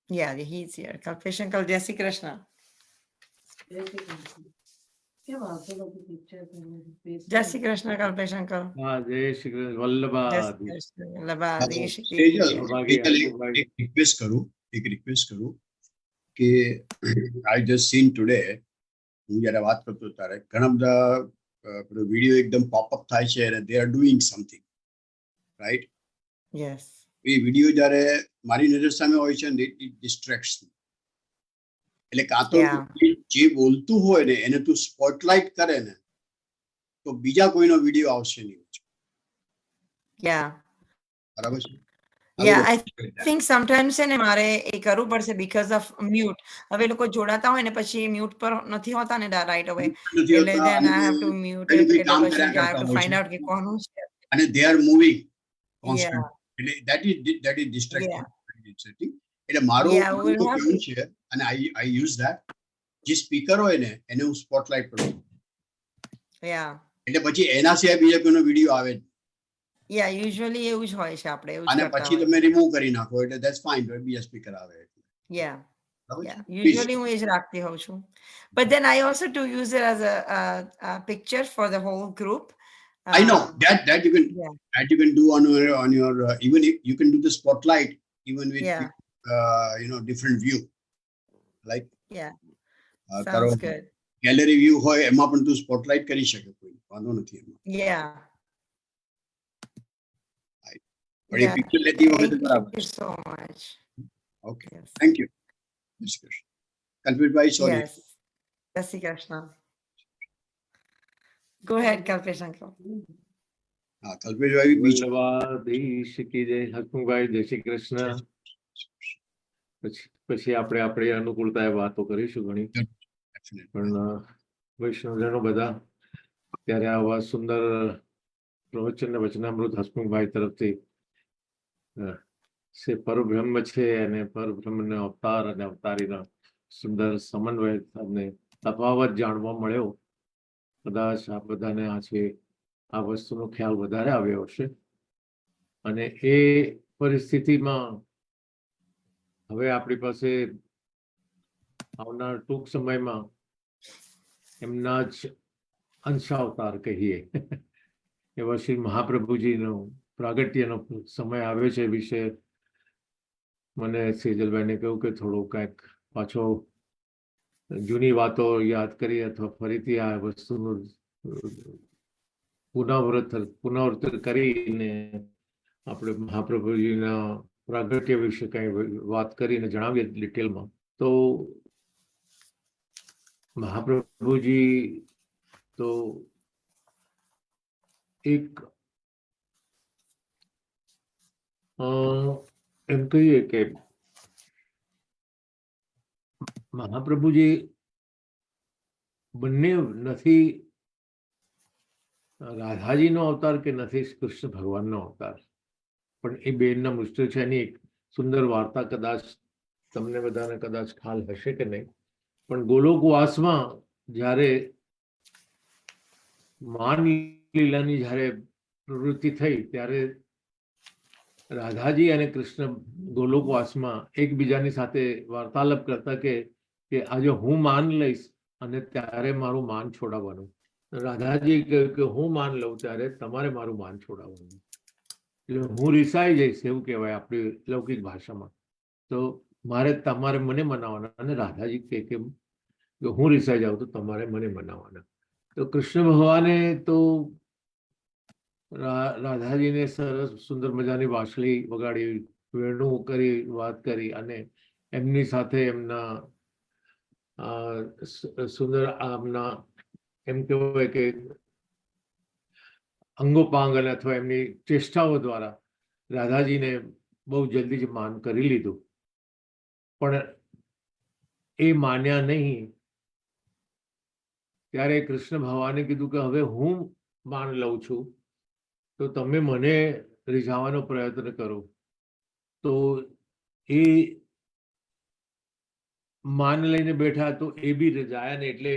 Yeah, he's here. Kalpesh uncle, જય શ્રી કૃષ્ણ. જય શ્રી કૃષ્ણ કલ્પેશ અંકલ. હા, જય શ્રી કૃષ્ણ. જય વલ્લભાધીશ. શ્રી કૃષ્ણ. વલ્લભાધીશ. સેજલ, સૌભાગ્ય સેજલ, સૌભાગ્ય. એક રિક્વેસ્ટ કરું કે આઈ જસ્ટ સીન ટુડે, હું જ્યારે વાત કરતો ત્યારે ઘણા બધા વિડીયો એકદમ પોપઅપ થાય છે અને they are doing something, right? Yes. A video જ્યારે મારી નજર સામે હોય છે ને ઇટ ડિસ્ટ્રેક્ટ્સ મી. એટલે કાં તો Yeah. જે બોલતું હોય ને એને તું સ્પોટલાઇટ કરે ને તો બીજા કોઈનો વિડીયો આવશે નહીં. Yeah. બરાબર છે? Yeah, I think sometimes છે ને મારે એ કરવું પડશે because of mute. હવે લોકો જોડાતા હોય ને પછી મ્યુટ પર નથી હોતા ને રાઈટ અવે, એટલે then I have to mute it. એટલે પછી I have to find out કે કોનું છે. અને they are moving Yeah. constant. એટલે that is distracting. Yeah. એટલે મારું Yeah, we'll તો have કેવું છે અને I use that, જે સ્પીકર હોય ને એને હું સ્પોટલાઇટ કરું. Yeah. એટલે પછી એના સિવાય બીજા કોઈનો વિડીયો આવે જ નહીં. Yeah, usually એવું જ હોય છે, આપણે એવું જ અને કરતા પછી હોય. તમે રિમૂવ કરી નાખો એટલે that's fine, તો બીજા સ્પીકર આવે. Yeah. બરાબર Yeah, છે? usually હું એ જ રાખતી હોઉં છું. But then I also do use it as a picture for the whole group. I know that you can Yeah. do on your even if you can do the spotlight even with Yeah. different view, like Yeah. તારો Sounds good. Gallery view હોય એમાં પણ તું spotlight કરી શકે, કોઈ વાંધો નથી એમાં. Yeah. પણ એ Yeah. પિક્ચર લેતી વખતે Thank બરાબર you છે. so much. Okay, Yes. Thank you. કલ્પેશભાઈ, sorry. Yes. Jai Shri Krishna. Go ahead, Kalpesh uncle. હા, કલ્પેશભાઈ બીજું. વલ્લભાધીશ કી જય. હસમુખભાઈ, જય શ્રી કૃષ્ણ. પછી આપણે આપણી અનુકૂળતાએ વાતો કરીશું ઘણી, પણ વૈષ્ણવજનો બધા ત્યારે આવા સુંદર પ્રવચન ને વચનામૃત હસમુખભાઈ તરફથી છે પરબ્રહ્મ છે અને પરબ્રહ્મનો અવતાર અને અવતારીનો સુંદર સમન્વય અને તફાવત જાણવા મળ્યો. કદાચ આ બધાને આ વસ્તુનો ખ્યાલ વધારે આવ્યો હશે. અને એ પરિસ્થિતિમાં હવે આપણી પાસે આવનાર ટૂંક સમયમાં એમના જ અંશાવતાર કહીએ એવા શ્રી મહાપ્રભુજીનો પ્રાગટ્યનો સમય આવે છે. વિશે મને સેજલભાઈને કહ્યું કે થોડું કંઈક પાછો જૂની વાતો યાદ કરી અથવા ફરીથી આ વસ્તુનું પુનરાવર્તન કરીને આપણે મહાપ્રભુજીના પ્રાગટ્ય વિશે કઈ વાત કરીને જણાવીએ ડિટેલમાં. તો મહાપ્રભુજી તો એક એમ કહીએ કે મહાપ્રભુજી બંને નથી રાધાજીનો અવતાર કે નથી કૃષ્ણ ભગવાનનો અવતાર, પણ એ બેનના મુશ્કેલ છે. એની એક સુંદર વાર્તા કદાચ તમને બધાને કદાચ ખ્યાલ હશે કે નહીં, પણ ગોલોકવાસમાં જ્યારે માન લીલાની જ્યારે પ્રવૃત્તિ થઈ ત્યારે રાધાજી અને કૃષ્ણ ગોલોકવાસમાં એકબીજાની સાથે વાર્તાલાપ કરતા કે આજે હું માન લઈશ અને ત્યારે મારું માન છોડાવવાનું. રાધાજી કહ્યું કે હું માન લઉં ત્યારે તમારે મારું માન છોડાવવાનું. એટલે હું રિસાઈ જઈશ એવું કહેવાય આપણી લૌકિક ભાષામાં. તો તમારે મને મનાવવાના. અને રાધાજી કહે કે હું રિસાઈ જાઉં તો તમારે મને મનાવવાના. તો કૃષ્ણ ભગવાને તો રાધાજીને સરસ સુંદર મજાની વાંસળી વગાડી, વેણું કરી, વાત કરી અને એમની સાથે એમના સુંદર આમના એમ કહેવાય કે અંગોપાંગ અને અથવા એમની ચેષ્ટાઓ દ્વારા રાધાજીને બહુ જલ્દી જ માન કરી લીધું. પણ એ માન્યા નહીં. ત્યારે કૃષ્ણ ભગવાને કીધું કે હવે હું માન લઉં છું તો તમે મને રીઝાવવાનો પ્રયત્ન કરો. તો એ માન લઈને બેઠા તો એ બી રીઝાયા ને. એટલે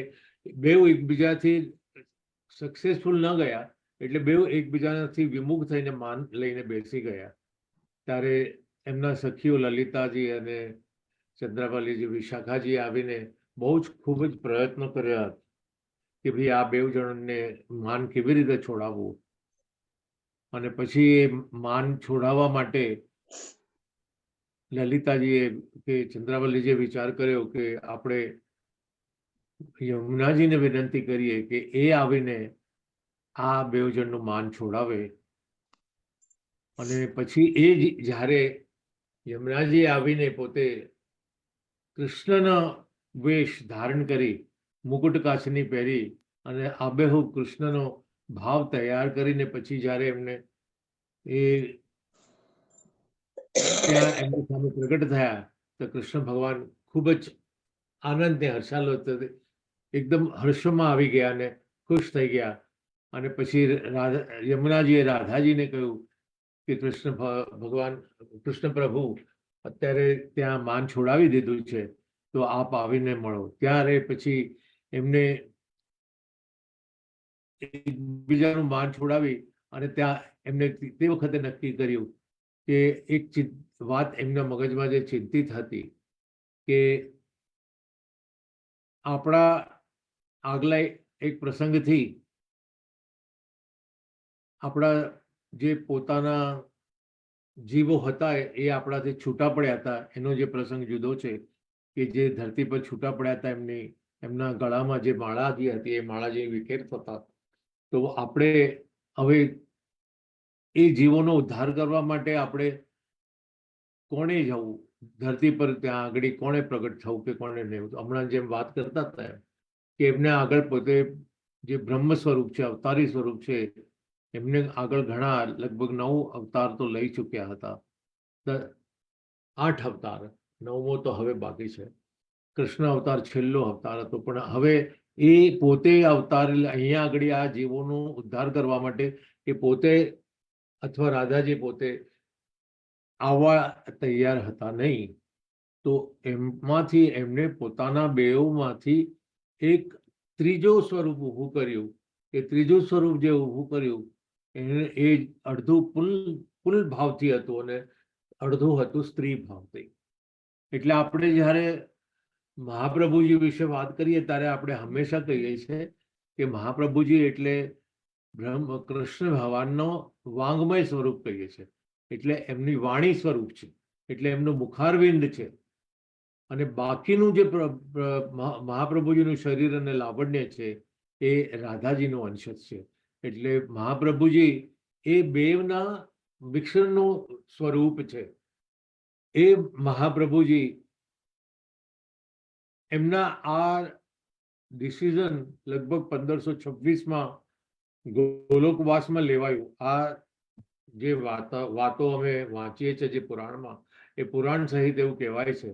બેઉ એકબીજાથી સક્સેસફુલ ન ગયા, એટલે બેઉ એકબીજાથી વિમુખ થઈને માન લઈને બેસી ગયા. ત્યારે એમના સખીઓ લલિતાજી અને ચંદ્રાપાલીજી, વિશાખાજી આવીને બહુ જ ખૂબ જ પ્રયત્ન કર્યા કે ભાઈ આ બેઉ જણને માન કેવી રીતે છોડાવવું. અને પછી એ માન છોડાવવા માટે લલિતાજીએ કે ચંદ્રાવલીજીએ વિચાર કર્યો કે આપણે યમુનાજીને વિનંતી કરીએ કે એ આવીને આ બેઉ જણનું માન છોડાવે. અને પછી એ જ્યારે યમુનાજી આવીને પોતે કૃષ્ણનો વેશ ધારણ કરી, મુકુટ કાછની પહેરી અને આબેહૂબ કૃષ્ણનો ભાવ તૈયાર કરીને પછી જ્યારે એમને એ ત્યાં એમની સામે પ્રગટ થયા તો કૃષ્ણ ભગવાન ખૂબ જ આનંદને હર્ષાલોત એકદમ હર્ષમાં આવી ગયા અને ખુશ થઈ ગયા. અને પછી યમુનાજીએ રાધાજીને કહ્યું કે કૃષ્ણ પ્રભુ અત્યારે ત્યાં માન છોડાવી દીધું છે તો આપ આવીને મળો. ત્યારે પછી એમને એકબીજાનું માન છોડાવી અને ત્યાં એમને તે વખતે નક્કી કર્યું કે એક વાત એમના મગજમાં જે ચિંતિત હતી કે આપણા આગલા એક પ્રસંગથી આપણા જે પોતાના જીવો હતા એ આપણાથી છૂટા પડ્યા હતા. એનો જે પ્રસંગ જુદો છે કે જે ધરતી પર છૂટા પડ્યા હતા, એમના ગળામાં જે માળાજી હતી એ માળાજી વિખેર થતા. તો આપણે હવે એ જીવોનો ઉદ્ધાર કરવા માટે આપણે કોણે જવું, ધરતી પર ત્યાં આગળ કોણે પ્રગટ થવું કે કોણે નહીં. હમણાં જેમ વાત કરતા હતા કે એમને આગળ પોતે જે બ્રહ્મ સ્વરૂપ છે, અવતારી સ્વરૂપ છે, એમને આગળ ઘણા લગભગ 9 અવતાર તો લઈ ચૂક્યા હતા. 8 અવતાર, 9મો તો હવે બાકી છે. કૃષ્ણ અવતાર છેલ્લો અવતાર હતો, પણ હવે એ પોતે અવતાર અહીંયા આગળ આ જીવોનો ઉદ્ધાર કરવા માટે એ પોતે અથવા રાધાજી પોતે આવવા તૈયાર હતા નહીં. તો એમાંથી એમને પોતાના બેઉમાંથી એક ત્રીજો સ્વરૂપ ઊભું કર્યું. એ ત્રીજું સ્વરૂપ જે ઊભું કર્યું એ અડધું પુલ ભાવથી હતું અને અડધું હતું સ્ત્રી ભાવથી. એટલે આપણે જ્યારે મહાપ્રભુજી વિશે વાત કરીએ ત્યારે આપણે હંમેશા કહીએ છીએ કે મહાપ્રભુજી એટલે કૃષ્ણ ભગવાનનો વાંગમય સ્વરૂપ કહીએ છીએ. એટલે એમની વાણી સ્વરૂપ છે, એટલે એમનું મુખારવિંદ છે. અને બાકીનું જે મહાપ્રભુજીનું શરીર અને લાવણ્ય છે એ રાધાજીનો અંશ છે. એટલે મહાપ્રભુજી એ બેવના મિશ્રણનું સ્વરૂપ છે. એ મહાપ્રભુજી એમના આ ડિસિઝન લગભગ 1526માં ગોલોકવાસમાં લેવાયું. આ જે વાતો અમે વાંચીએ છીએ જે પુરાણમાં, એ પુરાણ સહિત એવું કહેવાય છે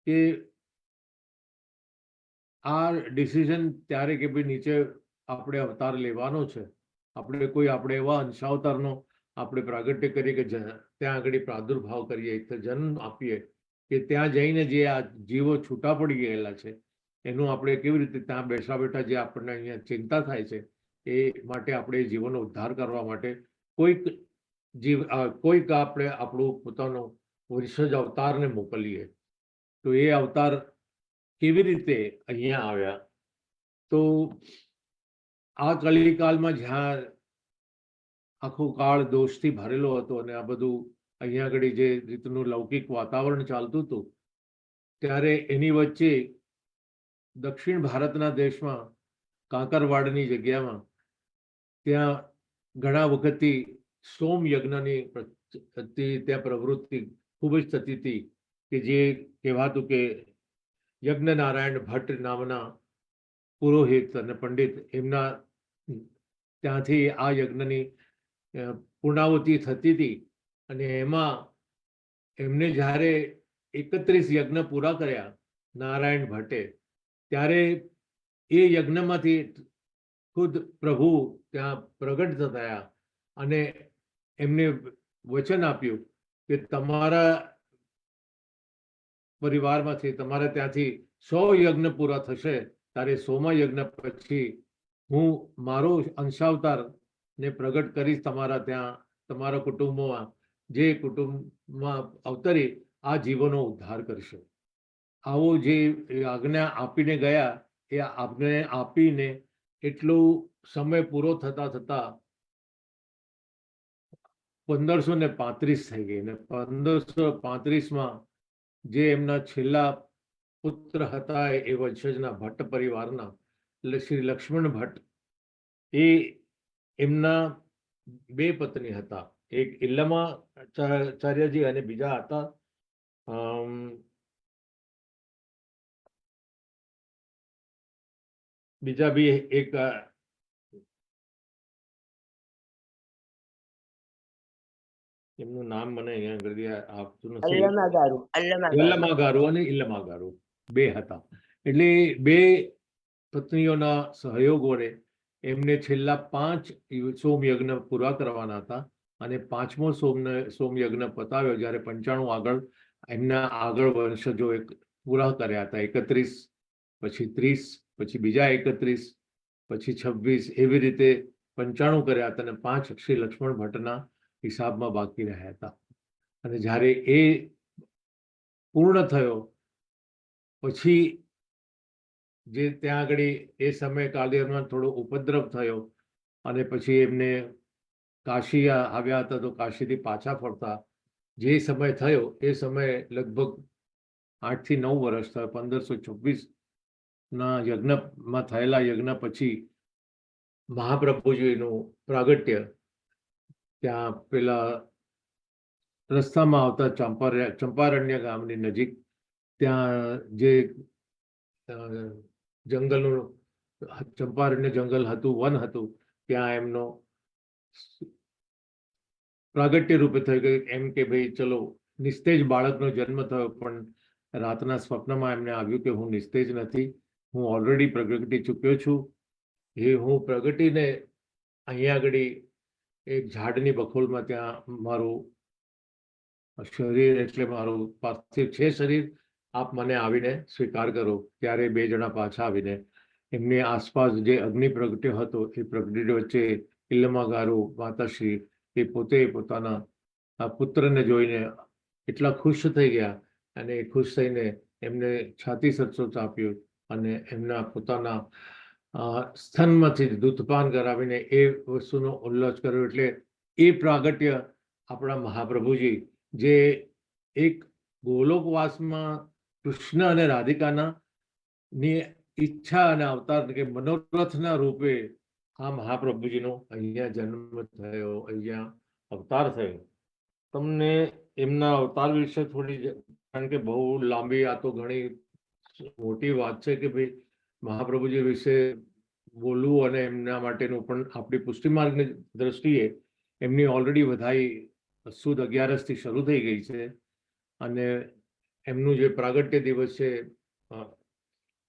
કે આ ડિસિઝન ત્યારે કે ભાઈ નીચે આપણે અવતાર લેવાનો છે, આપણે એવા અંશાવતારનો આપણે પ્રાગટ્ય કરીએ કે ત્યાં આગળ પ્રાદુર્ભાવ કરીએ, જન્મ આપીએ કે ત્યાં જઈને જે આ જીવો છૂટા પડી ગયેલા છે એનું આપણે કેવી રીતે ત્યાં બેઠા બેઠા જે આપણને અહીંયા ચિંતા થાય છે એ માટે આપણે જીવોનો ઉદ્ધાર કરવા માટે કોઈક આપણે આપણું પોતાનો વંશજ અવતારને મોકલીએ. તો એ અવતાર કેવી રીતે અહીંયા આવ્યા? તો આ કલિકાલમાં જ્યાં આખો કાળ દોષથી ભરેલો હતો અને આ બધું અહીંયા આગળ જે રીતનું લૌકિક વાતાવરણ ચાલતું હતું, ત્યારે એની વચ્ચે દક્ષિણ ભારતના દેશમાં કાંકરવાડની જગ્યામાં ત્યાં ઘણા વખતથી સોમ યજ્ઞની ત્યાં પ્રવૃત્તિ ખૂબ જ થતી હતી કે જે કહેવાતું કે યજ્ઞ નારાયણ ભટ્ટ નામના પુરોહિત અને પંડિત એમના ત્યાંથી આ યજ્ઞની પૂર્ણાહુતિ થતી હતી. અને એમાં એમને જ્યારે 31 યજ્ઞ પૂરા કર્યા નારાયણ ભટ્ટે, ત્યારે એ યજ્ઞમાંથી ખુદ પ્રભુ ત્યાં પ્રગટ થયા અને એમને વચન આપ્યું કે તમારા પરિવારમાંથી તમારે ત્યાંથી 100 યજ્ઞ પૂરા થશે ત્યારે 100મા યજ્ઞ પછી હું મારો અંશાવતાર ને પ્રગટ કરીશ તમારા ત્યાં, તમારા કુટુંબોમાં, જે કુટુંબમાં અવતરી આ જીવોનો ઉદ્ધાર કરશે. આવો જે આજ્ઞા આપીને ગયા, એ આજ્ઞા આપીને એટલો સમય પૂરો થતા 1535 થઈ ગઈ. ને 1535માં જે એમના છેલ્લા પુત્ર હતા એ વંશજના ભટ્ટ પરિવારના શ્રી લક્ષ્મણ ભટ્ટ, એ એમના 2 પત્ની હતા. એક ઇલ્લમાચાર્યજી અને બીજા હતા બીજા બી એક એમનું નામ મને અહીંયા આગળ આપતું નથી. યલ્લમાગારુ અને ઇલ્લમાગારુ 2 હતા. એટલે 2 પત્નીઓના સહયોગ વડે એમને છેલ્લા 5 સોમયજ્ઞ પૂરા કરવાના હતા અને 5મો સોમયજ્ઞ પતાવ્યો જ્યારે 95 આગળ એમના આગળ વંશજો પૂરા કર્યા હતા. 31, પછી 30, પછી બીજા 31, પછી 26, એવી રીતે 95 કર્યા હતા અને 5 શ્રી લક્ષ્મણ ભટ્ટના હિસાબમાં બાકી રહ્યા હતા. અને જ્યારે એ પૂર્ણ થયો પછી જે ત્યાં આગળ એ સમય કાળમાં થોડો ઉપદ્રવ થયો અને પછી એમને કાશી આવ્યા હતા. તો કાશીથી પાછા ફરતા જે સમય થયો એ સમયે લગભગ 8 થી 9 વર્ષ થયો. 1526ના યજ્ઞમાં થયેલા યજ્ઞ પછી મહાપ્રભુજીનું પ્રાગટ્ય ત્યાં પેલા રસ્તામાં આવતા ચંપારણ્ય ગામની નજીક ત્યાં જે જંગલનું ચંપારણ્ય જંગલ હતું, વન હતું, ત્યાં એમનો પ્રાગટ્ય રૂપે થયું કે એમ કે ભાઈ ચલો નિસ્તેજ બાળકનો જન્મ થયો. પણ રાતના સ્વપ્નમાં એમને આવ્યું કે હું નિસ્તેજ નથી, હું ઓલરેડી પ્રગટી ચૂક્યો છું. એ હું પ્રગટીને અહીંયા આગળ એક ઝાડની બખોલમાં ત્યાં મારું શરીર એટલે મારું પાર્થિવ છે શરીર, આપ મને આવીને સ્વીકાર કરો. ત્યારે બે જણા પાછા આવીને એમની આસપાસ જે અગ્નિ પ્રગટ્યો હતો એ પ્રગટી વચ્ચે ઇલ્લમાગારો માતાશ્રી એ પોતે પોતાના આ પુત્રને જોઈને એટલા ખુશ થઈ ગયા અને એ ખુશ થઈને એમને છાતી સરસો ચાપ્યું અને એમના પોતાના સ્તનમાંથી દૂધપાન કરાવીને એ વસ્તુનો ઉલ્લાસ કર્યો. એટલે એ પ્રાગટ્ય આપણા મહાપ્રભુજી જે એક ગોલોકવાસમાં કૃષ્ણ અને રાધિકાના ની ઈચ્છા અને અવતાર કે મનોરથના રૂપે આ મહાપ્રભુજીનો અહીંયા જન્મ થયો, અહીંયા અવતાર થયો. તમને એમના અવતાર વિશે થોડી, કારણ કે બહુ લાંબી, આ તો ઘણી મોટી વાત છે કે ભાઈ મહાપ્રભુજી વિશે બોલવું, અને એમના માટેનું પણ આપણી પુષ્ટિ માર્ગની દ્રષ્ટિએ એમની ઓલરેડી વધાઈ સુદ 11 શરૂ થઈ ગઈ છે. અને એમનું જે પ્રાગટ્ય દિવસ છે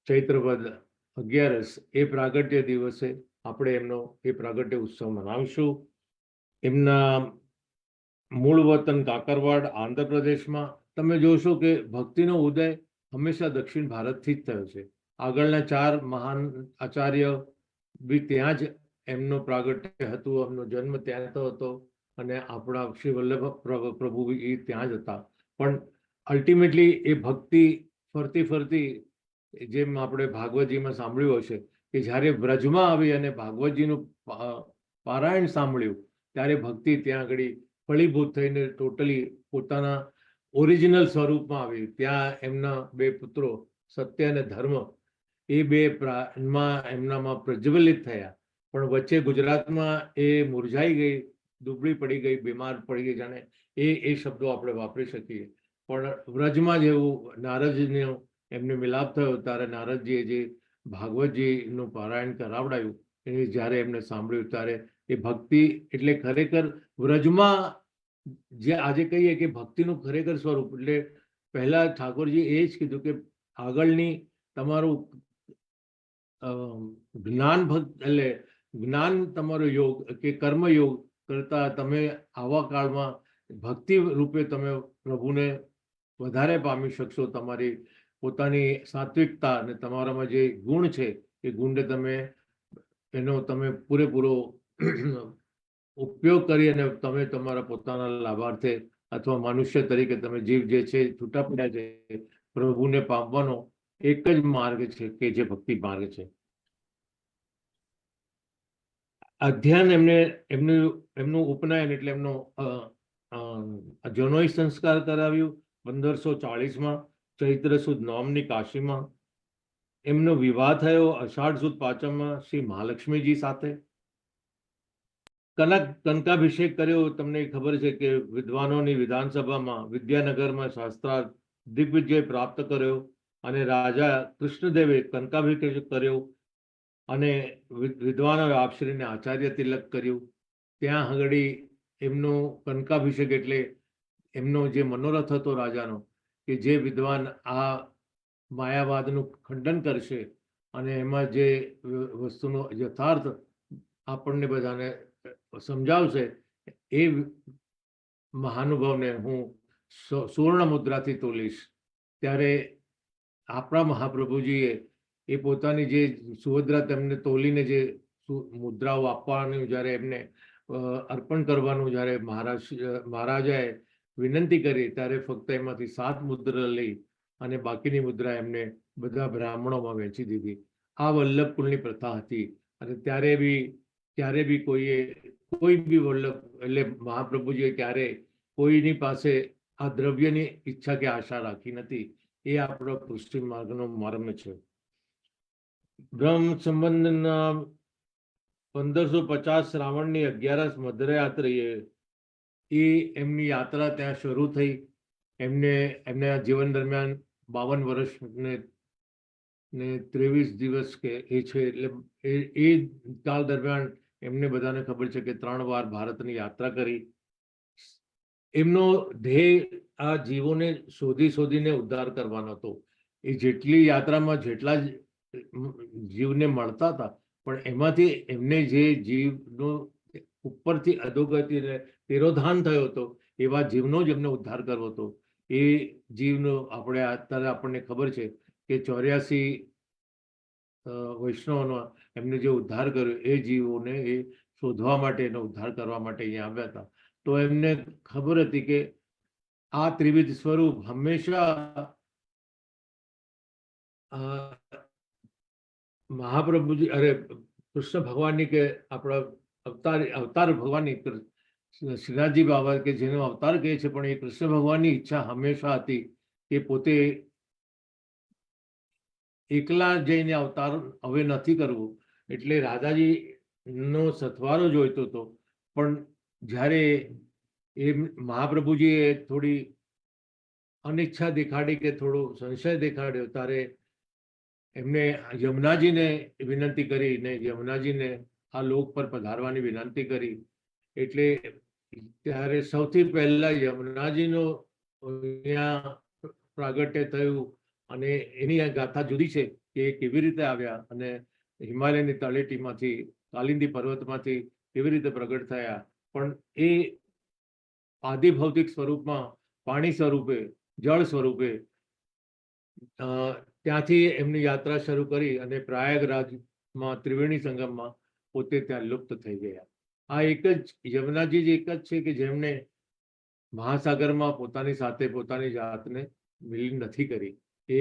ચૈત્રવદ 11, એ પ્રાગટ્ય દિવસે આપણે એમનો એ પ્રાગટ્ય ઉત્સવ મનાવીશું. એમના મૂળ વતન કાકરવાડ આંધ્રપ્રદેશમાં તમે જોશો કે ભક્તિનો ઉદય હંમેશા દક્ષિણ ભારતથી જ થયો છે. આગળના 4 મહાન આચાર્ય બી ત્યાં જ એમનો પ્રાગટ્ય હતું, એમનો જન્મ ત્યાં તો હતો, અને આપણા શ્રી વલ્લભ પ્રભુ એ ત્યાં જ હતા. પણ અલ્ટિમેટલી એ ભક્તિ ફરતી ફરતી, જેમ આપણે ભાગવતજીમાં સાંભળ્યું હશે કે જ્યારે વ્રજમાં આવી અને ભાગવતજીનું પારાયણ સાંભળ્યું ત્યારે ભક્તિ ત્યાં આગળ ફળીભૂત થઈને ટોટલી પોતાના ઓરિજિનલ સ્વરૂપમાં આવી. ત્યાં એમના 2 પુત્રો સત્ય અને ધર્મ એ 2 એમનામાં પ્રજ્વલિત થયા. પણ વચ્ચે ગુજરાતમાં એ મુરઝાઈ ગઈ, દુબળી પડી ગઈ, બીમાર પડી ગઈ, જાણે એ શબ્દો આપણે વાપરી શકીએ. પણ વ્રજમાં જેવું નારદજીનો એમને મિલાપ થયો ત્યારે નારદજીએ જે ભાગવતજીનું પારાયણ કરાવડાયું એ જ્યારે એમને સાંભળ્યું ત્યારે એ ભક્તિ એટલે ખરેખર વ્રજમાં જે આજે કહીએ કે ભક્તિનું ખરેખર સ્વરૂપ, એટલે પહેલા ઠાકોરજી એ જ કીધું કે આગળની તમારું જ્ઞાન એટલે જ્ઞાન તમારો યોગ કે કર્મયોગ કરતા તમે આવા કાળમાં ભક્તિ રૂપે તમે પ્રભુને વધારે પામી શકશો. તમારી પોતાની સાત્વિકતા અને તમારામાં જે ગુણ છે એ ગુણને એનો તમે પૂરેપૂરો ઉપયોગ કરી અને તમે તમારા પોતાના લાભાર્થે અથવા મનુષ્ય તરીકે તમે જીવ જે છે છૂટા પડ્યા છે, પ્રભુને પામવાનો એક જ માર્ગ છે કે જે ભક્તિ માર્ગ છે. અધ્યયન એમનું ઉપનયન એટલે એમનો જનોઈ સંસ્કાર કરાવ્યું 1540માં ચૈત્ર સુદ 9ની કાશીમાં. એમનો વિવાહ થયો અષાઢ સુદ 5માં શ્રી મહાલક્ષ્મીજી સાથે. કનકાભિષેક કર્યો. તમને ખબર છે કે વિદ્વાનોની વિધાનસભામાં વિદ્યાનગરમાં શાસ્ત્રાર્થ દિગ્વિજય પ્રાપ્ત કર્યો અને રાજા કૃષ્ણદેવે કનકાભિષેક કર્યો અને વિદ્વાનોએ આપશ્રીને આચાર્ય તિલક કર્યું. ત્યાં આગળ એમનો કનકાભિષેક એટલે એમનો જે મનોરથ હતો રાજાનો કે જે વિદ્વાન આ માયાવાદનું ખંડન કરશે અને એમાં જે વસ્તુનો યથાર્થ આપણને બધાને સમજાવશે એ મહાનુભાવને હું સુવર્ણ મુદ્રાથી તોલીશ. ત્યારે આપણા મહાપ્રભુજીએ એ પોતાની જે સુભદ્રા તેમને તોલીને જે મુદ્રાઓ આપવાનું જ્યારે એમને અર્પણ કરવાનું જ્યારે મહારાજાએ વિનંતી કરી ત્યારે ફક્ત એમાંથી 7 મુદ્રા લઈ અને બાકીની મુદ્રા એમને બધા બ્રાહ્મણોમાં વહેંચી દીધી. આ વલ્લભ કુળની પ્રથા હતી. અને ત્યારે બી કોઈ બી વલ્લભ એટલે મહાપ્રભુજીએ ક્યારે કોઈની પાસે આ દ્રવ્યની ઈચ્છા કે આશા રાખી નથી. એ આપણો પુષ્ટિ માર્ગનો મર્મ છે. બ્રહ્મ સંબંધના 1550 શ્રાવણની 11 મધ્યરાત્રિએ એમની યાત્રા ત્યાં શરૂ થઈ. એમના જીવન દરમિયાન 52 વર્ષ ને 23 દિવસ કે એ છે. એટલે એ કાળ દરમિયાન એમને બધાને ખબર છે કે 3 વાર ભારતની યાત્રા કરી. એમનો ધ્યેય આ જીવોને શોધીને ઉદ્ધાર કરવાનો હતો. એ જેટલી યાત્રામાં જેટલા જીવને મળતા હતા પણ એમાંથી એમને જે જીવનો ઉપરથી અધોગતિને તિરોધાન થયો હતો એવા જીવનો જ એમને ઉદ્ધાર કરવો હતો. એ જીવનો આપણે અત્યારે આપણને ખબર છે કે 84 વૈષ્ણવનો એમને જે ઉદ્ધાર કર્યો એ જીવોને એ શોધવા માટે, એનો ઉદ્ધાર કરવા માટે અહીંયા આવ્યા હતા. તો એમને ખબર હતી કે આ ત્રિવિધ સ્વરૂપ હંમેશા મહાપ્રભુજી કૃષ્ણ ભગવાનની કે આપણા અવતાર ભગવાનની શ્રીનાથજી બાબા કે જેનો અવતાર કહે છે, પણ એ કૃષ્ણ ભગવાનની ઈચ્છા હંમેશા હતી કે પોતે એકલા જઈને અવતાર હવે નથી કરવું. એટલે રાધાજી નો સથવારો જોઈતો હતો, પણ જ્યારે એ મહાપ્રભુજીએ થોડી અનિચ્છા દેખાડી કે થોડો સંશય દેખાડ્યો, ત્યારે એમને યમુનાજીને વિનંતી કરી ને યમુનાજીને આ લોક પર પધારવાની વિનંતી કરી. એટલે ત્યારે સૌથી પહેલા યમુનાજીનો અહીંયા પ્રાગટ્ય થયું અને એની આ ગાથા જુદી છે કે એ કેવી રીતે આવ્યા અને હિમાલયની તળેટીમાંથી, કાલિંદી પર્વતમાંથી કેવી રીતે પ્રગટ થયા. પણ એ આદિભૌતિક સ્વરૂપમાં, પાણી સ્વરૂપે, જળ સ્વરૂપે ત્યાંથી એમની યાત્રા શરૂ કરી અને પ્રયાગરાજમાં ત્રિવેણી સંગમમાં પોતે ત્યાં લુપ્ત થઈ ગયા. આ એક જ યમુનાજી જ એક જ છે કે જેમણે મહાસાગરમાં પોતાની સાથે પોતાની જાતને વિલીન નથી કરી. એ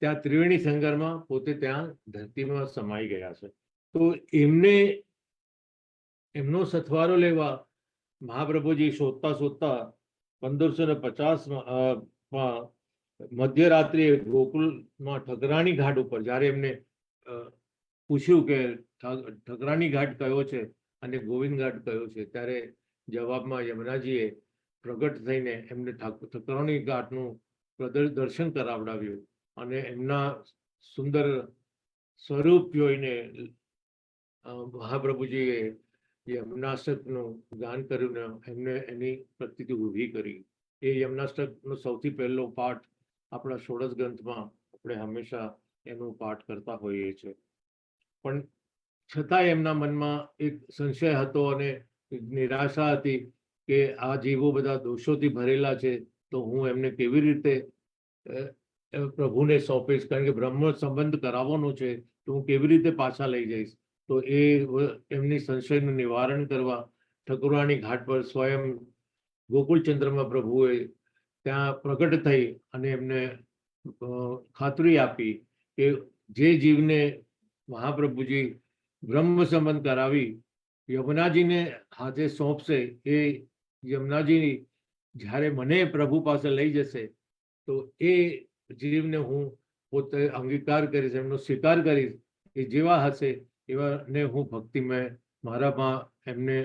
ત્યાં ત્રિવેણી સંગમમાં પોતે ત્યાં ધરતીમાં સમાઈ ગયા છે. તો એમનો સથવારો લેવા મહાપ્રભુજી શોધતા શોધતા 1550માં મધ્યરાત્રિએ ગોકુલમાં ઠકરાણી ઘાટ ઉપર જ્યારે એમને પૂછ્યું કે ઠકરાણી ઘાટ કયો છે અને ગોવિંદ ઘાટ કયો છે, ત્યારે જવાબમાં યમુનાજીએ પ્રગટ થઈને એમને ઠકરાણી ઘાટનું દર્શન કરાવડાવ્યું અને એમના સુંદર સ્વરૂપ જોઈને મહાપ્રભુજીએ યમુનાષ્ટકનું ગાન કર્યું ને એમને એની પ્રતીતિ ઊભી કરી. એ યમુનાષ્ટકનો સૌથી પહેલો પાઠ આપણા ષોડશ ગ્રંથમાં આપણે હંમેશા એનું પાઠ કરતા હોઈએ છીએ. પણ છતાં એમના મનમાં એક સંશય હતો અને નિરાશા હતી કે આ જીવો બધા દોષોથી ભરેલા છે, તો હું એમને કેવી રીતે પ્રભુને સોંપીશ, કારણ કે બ્રહ્મ સંબંધ કરાવવાનો છે, તો હું કેવી રીતે પાછા લઈ જઈશ. તો એ એમની સંશયનું નિવારણ કરવા ઠકરાણી ઘાટ પર સ્વયં ગોકુળચંદ્રમાં પ્રભુએ ત્યાં પ્રગટ થઈ અને એમને ખાતરી આપી કે જે જીવને મહાપ્રભુજી બ્રહ્મ સંબંધ કરાવી યમુનાજીને હાથે સોંપશે, એ યમુનાજી જ્યારે મને પ્રભુ પાસે લઈ જશે તો એ જીવને હું પોતે અંગીકાર કરીશ, એમનો સ્વીકાર કરીશ. એ જેવા હશે એવાને હું ભક્તિમય, મારામાં એમને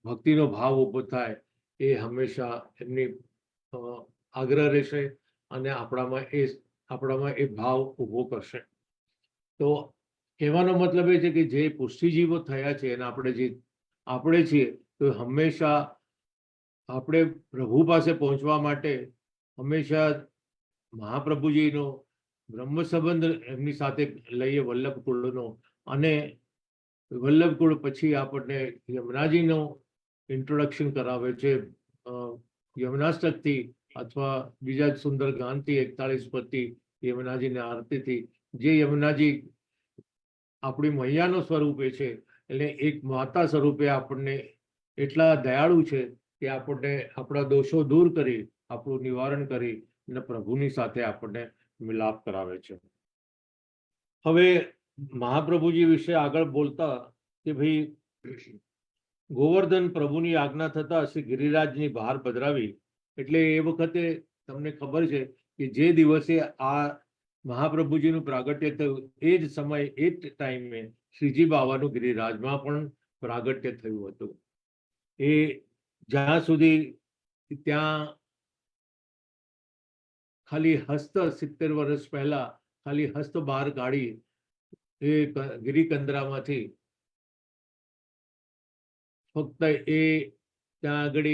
ભક્તિનો ભાવ ઊભો થાય એ હંમેશા એમની આગ્રહ રહેશે અને આપણામાં એ ભાવ ઊભો કરશે. તો કહેવાનો મતલબ એ છે કે જે પુષ્ટિજીવો થયા છે અને આપણે છીએ, તો હંમેશા આપણે પ્રભુ પાસે પહોંચવા માટે હંમેશા મહાપ્રભુજીનો બ્રહ્મ સંબંધ એમની સાથે લઈએ, વલ્લભકુળનો, અને વલ્લભકુળ પછી આપણને યમુનાજીનો ઇન્ટ્રોડક્શન કરાવે છે યમુનાષ્ટકથી અથવા બીજા સુંદર ગાનથી, 41 પદથી, યમુનાજીની આરતીથી. જે યમુનાજી આપણી મૈયાનો સ્વરૂપે છે, એટલે એક માતા સ્વરૂપે આપણને એટલા દયાળુ છે કે આપણને આપણા દોષો દૂર કરી, આપણું નિવારણ કરી અને પ્રભુની સાથે આપણને મિલાપ કરાવે છે. હવે મહાપ્રભુજી વિશે આગળ બોલતા કે ભાઈ ગોવર્ધન પ્રભુની આજ્ઞા થતા શ્રી ગિરિરાજની બહાર પધરાવી. એટલે એ વખતે તમને ખબર છે કે જે દિવસે આ મહાપ્રભુજીનું પ્રાગટ્ય થયું એ જ સમય, એ જ ટાઈમે શ્રીજી બાવાનું ગિરિરાજમાં પણ પ્રાગટ્ય થયું હતું. એ જ્યાં સુધી ત્યાં ખાલી હસ્ત 70 વર્ષ પહેલા ખાલી હસ્ત બહાર કાઢી એ ગિરિકંદરામાંથી ફક્ત એ ત્યાં આગળ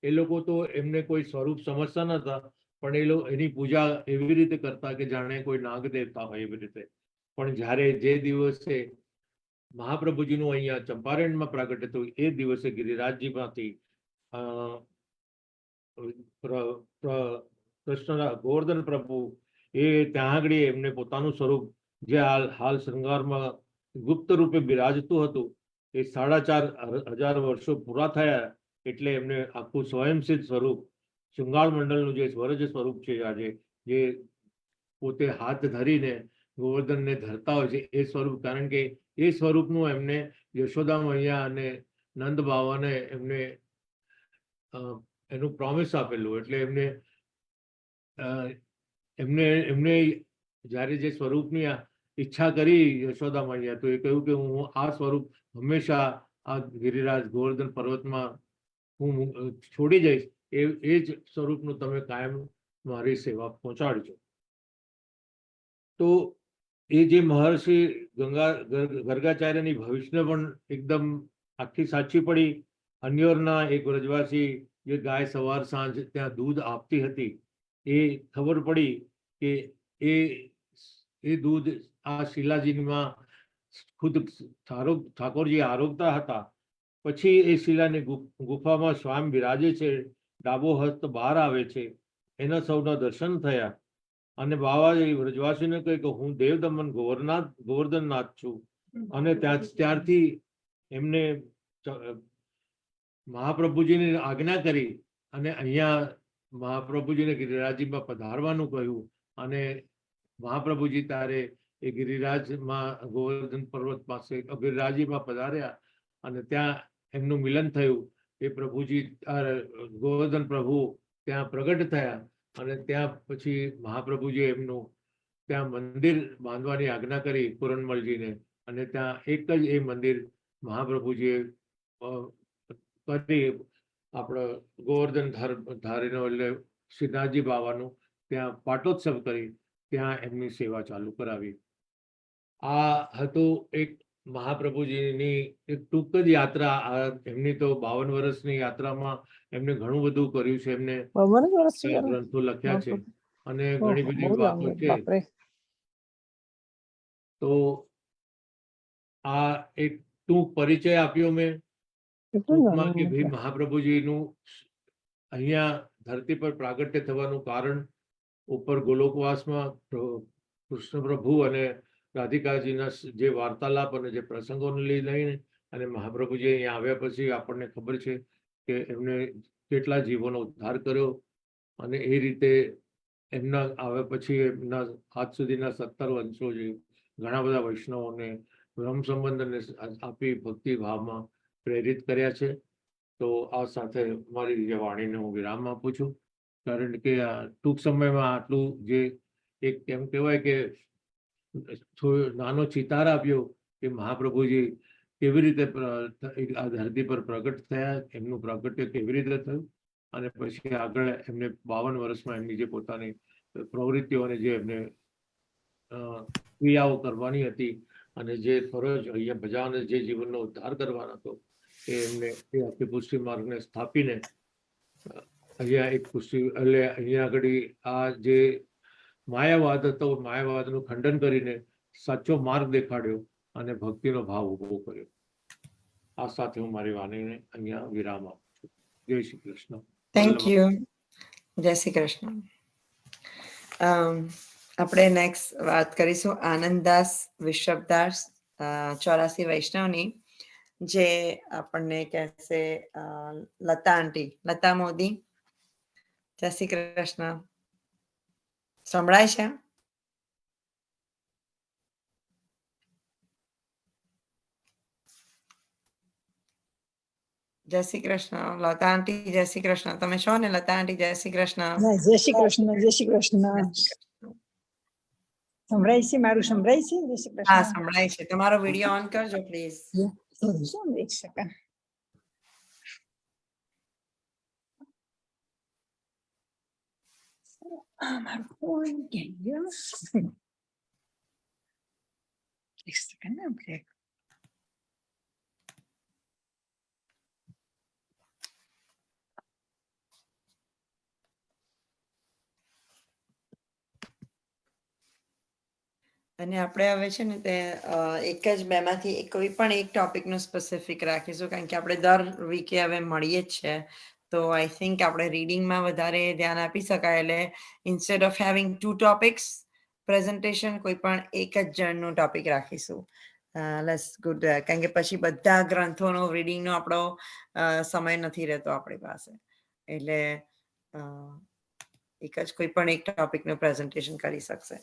એ લોકો તો એમને કોઈ સ્વરૂપ સમજતા નતા, પણ એની પૂજા એવી રીતે કરતા કે જાણે કોઈ નાગ દેવતા હોય એવી રીતે. પણ જ્યારે જે દિવસે મહાપ્રભુજીનું અહીંયા ચંપારણમાં પ્રાગટ્ય થયું એ દિવસે ગિરિરાજજીમાંથી અ, કૃષ્ણ ગોવર્ધન પ્રભુ એ ત્યાં આગળ એમને પોતાનું સ્વરૂપ જે હાલ શૃંગારમાં ગુપ્ત રૂપે બિરાજતું હતું એ 4,500 વર્ષો પૂરા થયા એટલે એમને આખું સ્વયંસિદ્ધ સ્વરૂપ શૃંગાર મંડળનું જે સ્વરજ સ્વરૂપ છે આજે જે પોતે હાથ ધરીને ગોવર્ધનને ધરતા હોય છે એ સ્વરૂપ, કારણ કે એ સ્વરૂપનું એમને યશોદા મૈયા અને નંદ બાવાને એમને એનું પ્રોમિસ આપેલું. એટલે એમને જ્યારે જે સ્વરૂપની ઈચ્છા કરી યશોદા મૈયા તો એ કહ્યું કે હું આ સ્વરૂપ હંમેશા આ ગિરિરાજ ગોવર્ધન પર્વતમાં હું છોડી જઈશ, એ જ સ્વરૂપનું તમે કાયમ મારી સેવા પહોંચાડજો. તો એ જે મહર્ષિ ગર્ગાચાર્યની ભવિષ્ય પણ એકદમ આખી સાચી પડી. અન્યોરના એક વ્રજવાસી જે ગાય સવાર સાંજ ત્યાં દૂધ આપતી હતી એ ખબર પડી કે એ દૂધ આ શિલાજીમાં ખુદ ઠાકોરજી આરોગતા હતા. પછી એ શિલાની ગુફામાં સ્વામી બિરાજે છે, ડાબો હસ્ત બહાર આવે છે, એના સૌના દર્શન થયા અને બાવાજી વ્રજવાસીને કહે કે હું દેવદમન ગોવર્ધનનાથ છું. અને ત્યારથી એમને મહાપ્રભુજીની આજ્ઞા કરી અને અહીંયા મહાપ્રભુજીને ગિરિરાજજીમાં પધારવાનું કહ્યું. અને મહાપ્રભુજી ત્યારે એ ગિરિરાજમાં ગોવર્ધન પર્વત પાસે ગિરિરાજજીમાં પધાર્યા અને ત્યાં એમનું મિલન થયું. એ પ્રભુજી ગોવર્ધન પ્રભુ ત્યાં પ્રગટ થયા અને ત્યાં પછી મહાપ્રભુજી એમનું ત્યાં મંદિર બાંધવાની આજ્ઞા કરી પુરણમલજીને. અને ત્યાં એક જ એ મંદિર મહાપ્રભુજીએ કરી આપણે ગોવર્ધન ધારીનો એટલે શ્રીનાથજી બાવાનું ત્યાં પાટોત્સવ કરી ત્યાં એમની સેવા ચાલુ કરાવી. આ હતું એક મહાપ્રભુજીની એક ટૂંક જ યાત્રા. એમની તો 52 વર્ષની યાત્રામાં એમને ઘણું બધું કર્યું છે. એમને 52 વર્ષ થયા ને? ગ્રંથો લખ્યા છે અને ઓહો, ઘણી બધી બહુ વાતો લાંબુ, છે. બાપરે. તો આ એક ટૂંક પરિચય આપ્યો મેં કેટલું ટૂંકમાં કે નાનું ભાઈ છે. મહાપ્રભુજીનું અહીંયા ધરતી પર પ્રાગટ્ય થવાનું કારણ ઉપર ગોલોકવાસમાં કૃષ્ણ પ્રભુ અને રાધિકાજીના જે વાર્તાલાપ અને જે પ્રસંગોને લઈને અને મહાપ્રભુજી અહીંયા આવ્યા પછી આપણને ખબર છે કે એમને કેટલા જીવોનો ઉદ્ધાર કર્યો. અને એ રીતે એમના આવ્યા પછી એમના આજ સુધીના 17 વંશો જે ઘણા બધા વૈષ્ણવોને બ્રહ્મ સંબંધને આપી ભક્તિ ભાવમાં પ્રેરિત કર્યા છે. તો આ સાથે મારી જે વાણીને હું વિરામ આપું છું, કારણ કે આ ટૂંક સમયમાં આટલું જે એક એમ કહેવાય કે નાનો ચિતાર આપ્યો કે મહાપ્રભુજી કેવી રીતે આ ધરતી પર પ્રગટ થયા, એમનું પ્રાગટ્ય કેવી રીતે થયું અને પછી આગળ એમને 52 વર્ષમાં એમની જે પોતાની પ્રવૃત્તિઓને જે એમને ક્રિયાઓ કરવાની હતી અને જે ફરજ અહીંયા બજાવને જે જીવનનો ઉદ્ધાર કરવાનો હતો એ એમને એ આખી પુષ્ટિ માર્ગને સ્થાપીને અહીંયા એક પુષ્ટિ એટલે અહીંયા આગળ આ જે માયાવાદ હતો માયાવાદનું ખંડન કરીને સાચો માર્ગ દેખાડ્યો અને ભક્તિનો ભાવ ઉભો કર્યો. આ સાથે હું મારી વાણીને અહીંયા વિરામ આપું છું. જય શ્રી કૃષ્ણ. Thank you. જય શ્રી કૃષ્ણ. આપણે નેક્સ્ટ વાત કરીશું આનંદદાસ વિશ્વદાસ 84 વૈષ્ણવની, જે આપણને કહેશે લતા આંટી, લતા મોદી. જય શ્રી કૃષ્ણ. સંભળાય છે? જય શ્રી કૃષ્ણ લતા આંટી. જય શ્રી કૃષ્ણ. તમે છો ને લતા આંટી? જય શ્રી કૃષ્ણ. ના, જય શ્રી કૃષ્ણ, જય શ્રી કૃષ્ણ. સંભળાય છે? મારું સંભળાય છે? જય શ્રી હા, કૃષ્ણ. સંભળાય છે. તમારો વિડીયો ઓન કરજો પ્લીઝ. શું 1 સેકન્ડ. મારો ફોન ક્યાં ગયો? 1 સેકન્ડ. આપણે અને આપણે હવે છે ને તે એક જ બેમાંથી કોઈ પણ એક ટોપિકનું સ્પેસિફિક રાખીશું, કારણ કે આપણે દર વીકે હવે મળીએ જ છે. તો આઈ થિંક આપણે રીડિંગમાં વધારે ધ્યાન આપી શકાય. એટલે instead of having 2 topics presentation, કોઈ પણ એક જ જણનું ટોપિક રાખીશું. લેટ્સ ગુડ, કારણ કે પછી બધા ગ્રંથોનો રીડિંગનો આપણો સમય નથી રહેતો આપણી પાસે. એટલે એક જ કોઈ પણ એક ટોપિકનું પ્રેઝન્ટેશન કરી શકશે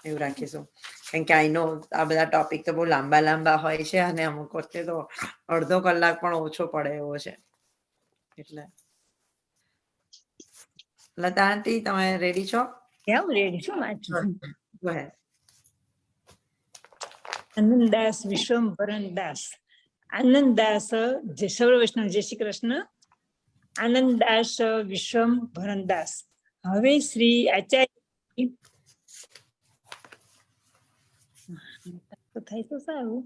એવું રાખીશું. કારણ કે આઈ નો આ બધા ટોપિક તો બહુ લાંબા હોય છે અને અમુક વખતે તો અડધો કલાક પણ ઓછો પડે એવો છે. એટલે લતા આંટી, તમે રેડી છો? હું રેડી છું વાંચું. Go ahead. આનંદદાસ વિશ્વંભરણ દાસ. આનંદદાસ જે સર્વ વૈષ્ણવ જય શ્રી કૃષ્ણ. આનંદદાસ વિશ્વંભરણ દાસ. હવે શ્રી આચાર્ય થાય તો સારું,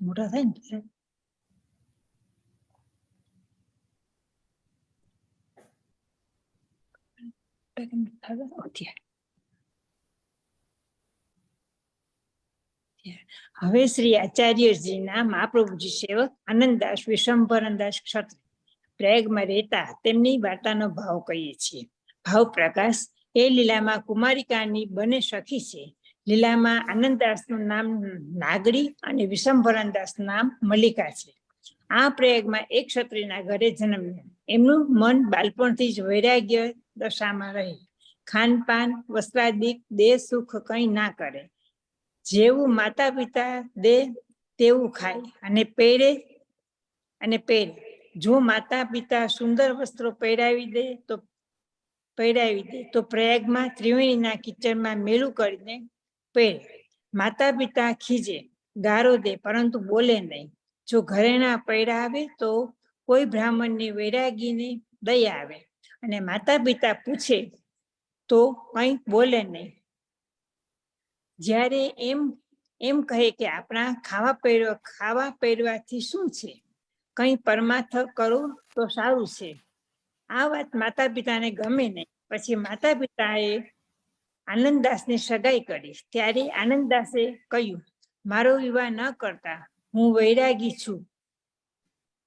મોટા થાય ને. હવે શ્રી આચાર્યજીના મહાપ્રભુજી સેવક આનંદદાસ વિશ્વંભરણદાસ ક્ષત્રિય પ્રયાગમાં રહેતા તેમની વાર્તાનો ભાવ કહીએ છીએ. ભાવ પ્રકાશ. એ લીલામાં કુમારિકાની બંને સખી છે. લીલામાં આનંદદાસનું નામ નાગડી અને વિશ્વંભરણદાસનું નામ મલ્લિકા છે. આ પ્રયાગમાં એક ક્ષત્રિયના ઘરે જન્મ્યા. એમનું મન બાળપણથી જ વૈરાગ્ય દશામાં રહી. ખાનપાન વસ્ત્રાદિક દેહ સુખ કંઈ ના કરે. જેવું માતા પિતા દે તેવું ખાય અને પહેરે. જો માતા પિતા સુંદર વસ્ત્રો પહેરાવી દે તો પ્રયાગમાં ત્રિવેણીના કિચડમાં મેલું કરીને પહેરે. માતા પિતા ખીજે, ગારો દે, પરંતુ બોલે નહીં. જો ઘરેણા પહેરાવે તો કોઈ બ્રાહ્મણની વૈરાગીને દયા આવે અને માતા પિતા પૂછે તો કંઈ બોલે નહીં. જ્યારે એમ કહે કે આપણા ખાવા પહેરવાથી શું છે, કંઈ પરમાર્થ કરો તો સારું છે. આ વાત માતા પિતાને ગમે નહીં. પછી માતા પિતાએ આનંદદાસની સગાઈ કરી. ત્યારે આનંદદાસે કહ્યું, મારો વિવાહ ન કરતા હું વૈરાગી છું.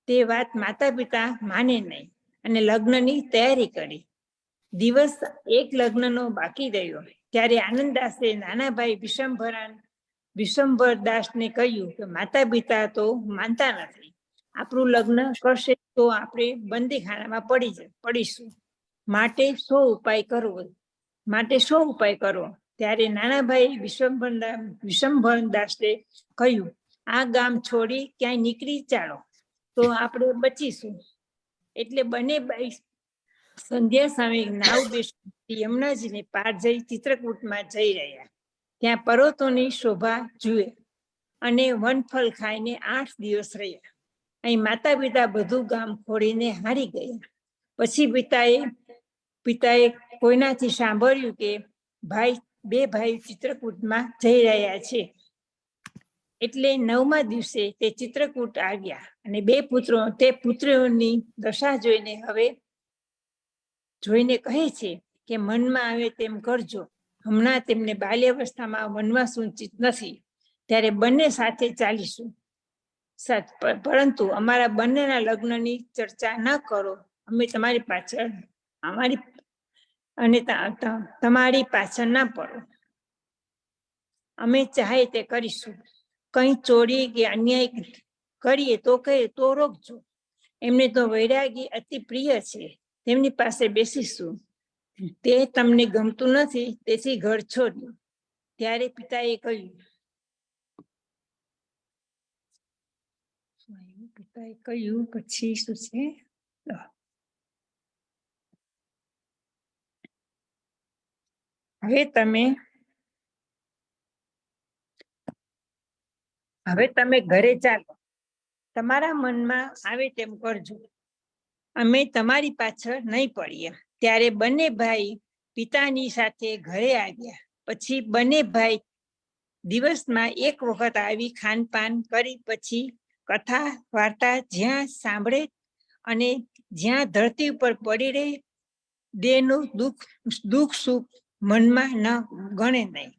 તે વાત માતા પિતા માને નહીં અને લગ્નની તૈયારી કરી. દિવસ એક લગ્નનો બાકી રહ્યો ત્યારે આનંદદાસે નાના ભાઈ વિશ્વંભરદાસને કહ્યું કે માતા પિતા તો માનતા નથી. આપણું લગ્ન કરશે તો આપણે બંદીખાનામાં પડીશું. માટે શો ઉપાય કરો. ત્યારે નાના ભાઈ વિશ્વંભરદાસે કહ્યું, આ ગામ છોડી ક્યાંય નીકળી ચાલો તો આપણે બચીશું. એટલે બંને ભાઈ સંધ્યા સામે નાવ બેસી યમુનાજીને પાર જઈ ચિત્રકૂટમાં જઈ રહ્યા. ત્યાં પર્વતોની શોભા જુએ અને વનફળ ખાઈને 8 દિવસ રહ્યા. અહીં માતા પિતા બધું ગામ ખોડીને હારી ગયા. પછી પિતાએ કોઈનાથી સાંભળ્યું કે બે ભાઈ ચિત્રકૂટમાં જઈ રહ્યા છે. એટલે 9મા દિવસે તે ચિત્રકૂટ આવ્યા અને તે પુત્રોની દશા જોઈને કહે છે કે મનમાં આવે તેમ કરજો. હમણાં તેમને બાલ્યાવસ્થામાં વનવાસ ઉચિત નથી, ત્યારે બંને સાથે ચાલીશું. પરંતુ અમારા બંનેના લગ્નની ચર્ચા ન કરો. અમે તમારી પાછળ ના પડો. અમે ચાહે તે કરીશું. કંઈ ચોરી કે અન્યાય કરીએ તો રોકજો. એમને તો વૈરાગી અતિ પ્રિય છે, તેમની પાસે બેસીશું. તે તમને ગમતું નથી, તેથી ઘર છોડ્યું. ત્યારે પિતાએ કહ્યું પછી શું છે, હવે તમે ઘરે ચાલો. તમારા મનમાં આવે તેમ કરજો. અમે તમારી પાછળ નહીં પડીએ. ત્યારે બંને ભાઈ પિતાની સાથે ઘરે આવ્યા. પછી બંને ભાઈ દિવસમાં એક વખત આવી ખાનપાન કરી પછી કથા વાર્તા જ્યાં સાંભળે અને જ્યાં ધરતી ઉપર પડી રહે દેહનું દુઃખ સુખ મનમાં ન ગણે નહીં.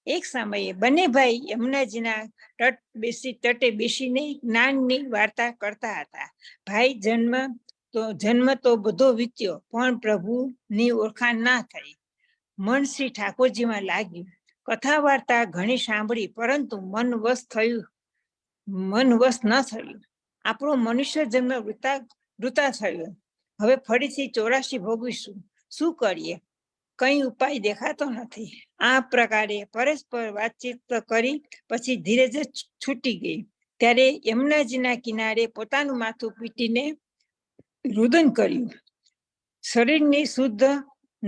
એક સમયે બંને ભાઈ યમુનાજીના તટે બેસીને જ્ઞાનની વાર્તા કરતા હતા. ભાઈ જન્મ તો બધો વીત્યો, પણ પ્રભુની ઓળખાણ ના થઈ. મન શ્રી ઠાકોરજીમાં લાગ્યું. કથા વાર્તા ઘણી સાંભળી, પરંતુ મન વશ ન થયું. આપણો મનુષ્ય જન્મ વૃતા થયો. હવે ફરીથી 84 ભોગવીશું. શું કરીએ? કઈ ઉપાય દેખાતો નથી. આ પ્રકારે પરસ્પર વાતચીત કરી પછી ધીરે જ છૂટી ગઈ. ત્યારે યમુનાજીના કિનારે પોતાનું માથું પીટીને રુદન કર્યું. શરીરની શુદ્ધ ન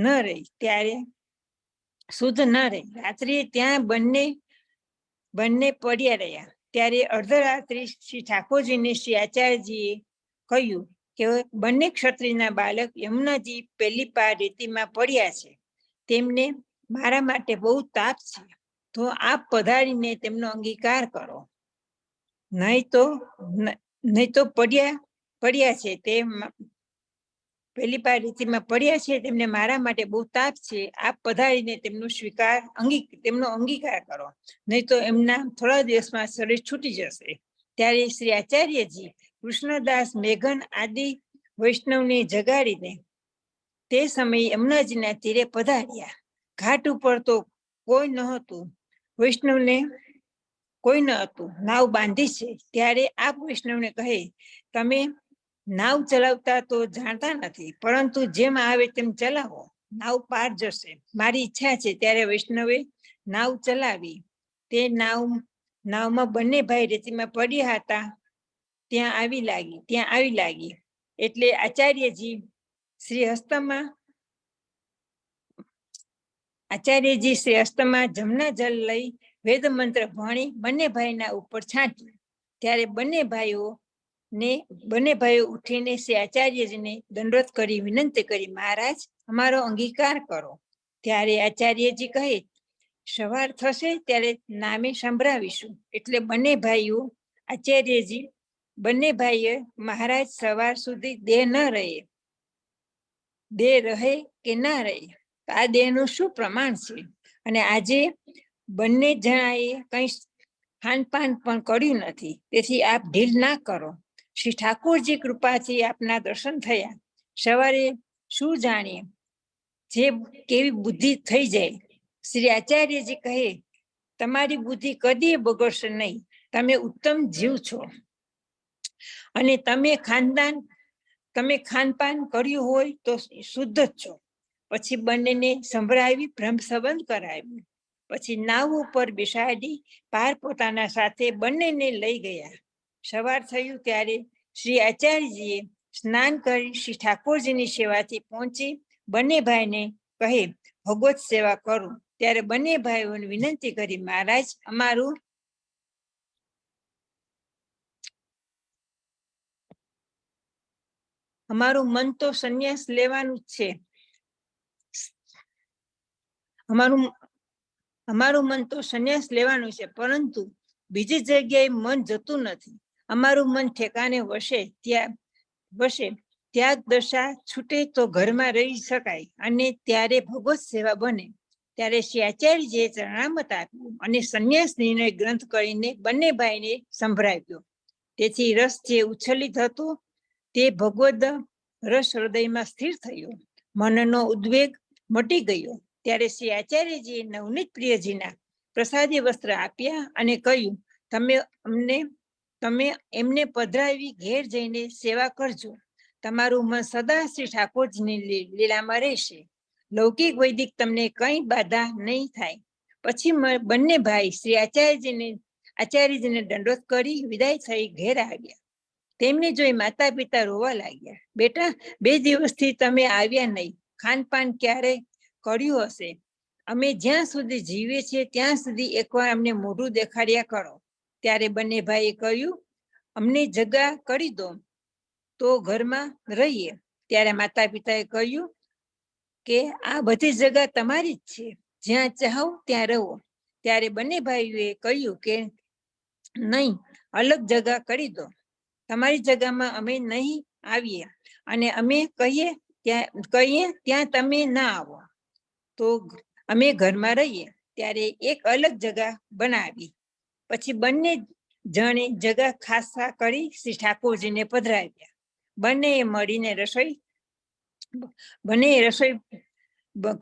રહી. રાત્રિએ ત્યાં બંને પડ્યા રહ્યા. ત્યારે અર્ધરાત્રિ શ્રી ઠાકોરજીને શ્રી આચાર્યજીએ કહ્યું કે બંને ક્ષત્રિયના બાળક યમુનાજી પહેલી પાર રેતીમાં પડ્યા છે. તેમને મારા માટે બહુ તાપ છે, તો આપ પધારીને તેમનો અંગીકાર કરો. નહીં તો પડ્યા છે તે પહેલી પાર રેતીમાં પડ્યા છે, તેમને મારા માટે બહુ તાપ છે. આપ પધારીને તેમનો અંગીકાર કરો, નહીં તો એમના થોડા દિવસમાં શરીર છૂટી જશે. ત્યારે શ્રી આચાર્યજી કૃષ્ણદાસ, મેઘન આદિ વૈષ્ણવને જગાડીને તે સમયે યમુનાજીના તીરે પધાર્યા. ઘાટ ઉપર તો કોઈ નહોતું, વૈષ્ણવને કોઈ ન હતું. નાવ બાંધી છે. ત્યારે આપ વૈષ્ણવને કહે, તમે નાવ ચલાવતા તો જાણતા નથી, પરંતુ જેમ આવે તેમ ચલાવો, નાવ પાર જશે. મારી ઈચ્છા છે. ત્યારે વૈષ્ણવે નાવ ચલાવી. તે નાવમાં બંને ભાઈ રેતીમાં પડ્યા હતા. ત્યાં આવી લાગી. એટલે આચાર્યજી શ્રી હસ્તમાં જમના જલ લઈ વેદ મંત્ર ભણી બંને ભાઈના ઉપર છાંટ્યું. ત્યારે બંને ભાઈઓ ઉઠીને શ્રી આચાર્યજીને દંડવત કરી વિનંતી કરી, મહારાજ, અમારો અંગીકાર કરો. ત્યારે આચાર્યજી કહે, સવાર થશે ત્યારે નામે સંભળાવીશું. એટલે બંને ભાઈએ મહારાજ સવાર સુધી દેહ રહે કે ના રહે, આ દેહનું શું પ્રમાણ છે? અને આજે બંને જણાએ કંઈ ખાનપાન પણ કર્યું નથી, તેથી આપ ઢીલ ના કરો. શ્રી ઠાકોરજી કૃપાથી આપના દર્શન થયા. સવારે શું જાણીએ, જે કેવી બુદ્ધિ થઈ જાય. શ્રી આચાર્યજી કહે, તમારી બુદ્ધિ કદી બગડશે નહીં. તમે ઉત્તમ જીવ છો, અને તમે ખાનપાન કર્યું હોય તો શુદ્ધ જ છો. પછી બંનેને સંભળાવી બ્રહ્મ સંબંધ કરાવ્યું. પછી નાવ ઉપર બેસાડી પાર પોતાના સાથે બંનેને લઈ ગયા. સવાર થયું ત્યારે શ્રી આચાર્યજીએ સ્નાન કરી શ્રી ઠાકોરજીની સેવાથી પહોંચી બંને ભાઈને કહે, ભગવત સેવા કરું. ત્યારે બંને ભાઈઓને વિનંતી કરી, મહારાજ, અમારું મન તો સંન્યાસ લેવાનું જ છે. અમારું મન તો સંન્યાસ લેવાનું છે, પરંતુ બીજી જગ્યાએ મન જતું નથી. અમારું મન ઠેકાને વસે ત્યાગ દશા છૂટે તો ઘરમાં રહી શકાય, અને ત્યારે ભગવત સેવા બને. ત્યારે શ્રી આચાર્યજીએ ચરણામત આપ્યું અને સંન્યાસ નિર્ણય ગ્રંથ કરીને બંને ભાઈને સંભળાવ્યો. તેથી રસ જે ઉછલિત હતો તે ભગવદ રસ હૃદયમાં સ્થિર થયો. મનનો ઉદ્વેગ મટી ગયો. ત્યારે શ્રી આચાર્યજીએ નવનીત પ્રિયજીના પ્રસાદી વસ્ત્ર આપ્યા અને કહ્યું, તમે એમને પધરાવી ઘેર જઈને સેવા કરજો. તમારું મન સદા શ્રી ઠાકોરજીની લીલામાં રહેશે. લૌકિક વૈદિક તમને કઈ બાધા નહીં થાય. પછી બંને ભાઈ શ્રી આચાર્યજીને દંડવત કરી વિદાય થઈ ઘેર આવ્યા. તેમને જોઈ માતા પિતા રોવા લાગ્યા. બેટા, 2 દિવસથી તમે આવ્યા નહીં. ખાનપાન ક્યારે કર્યું હશે? અમે જ્યાં સુધી જીવીએ છીએ ત્યાં સુધી એકવાર અમને મોઢું દેખાડ્યા કરો. ત્યારે બંને ભાઈએ કહ્યું, અમને જગા કરી દો તો ઘરમાં રહીએ. ત્યારે માતા પિતાએ કહ્યું કે આ બધી જગા તમારી જ છે, જ્યાં ચાહો ત્યાં રહો. ત્યારે બંને ભાઈઓએ કહ્યું કે નહીં, અલગ જગા કરી દો. તમારી જગામાં અમે નહીં આવીએ, અને અમે કહીએ ત્યાં તમે ના આવો. તો અમે ઘરમાં રહીએ ત્યારે એક અલગ જગા બનાવી. પછી બંને જણે જગા ખાસા કરી શ્રી ઠાકોરજીને પધરાવ્યા. બંનેએ મળીને રસોઈ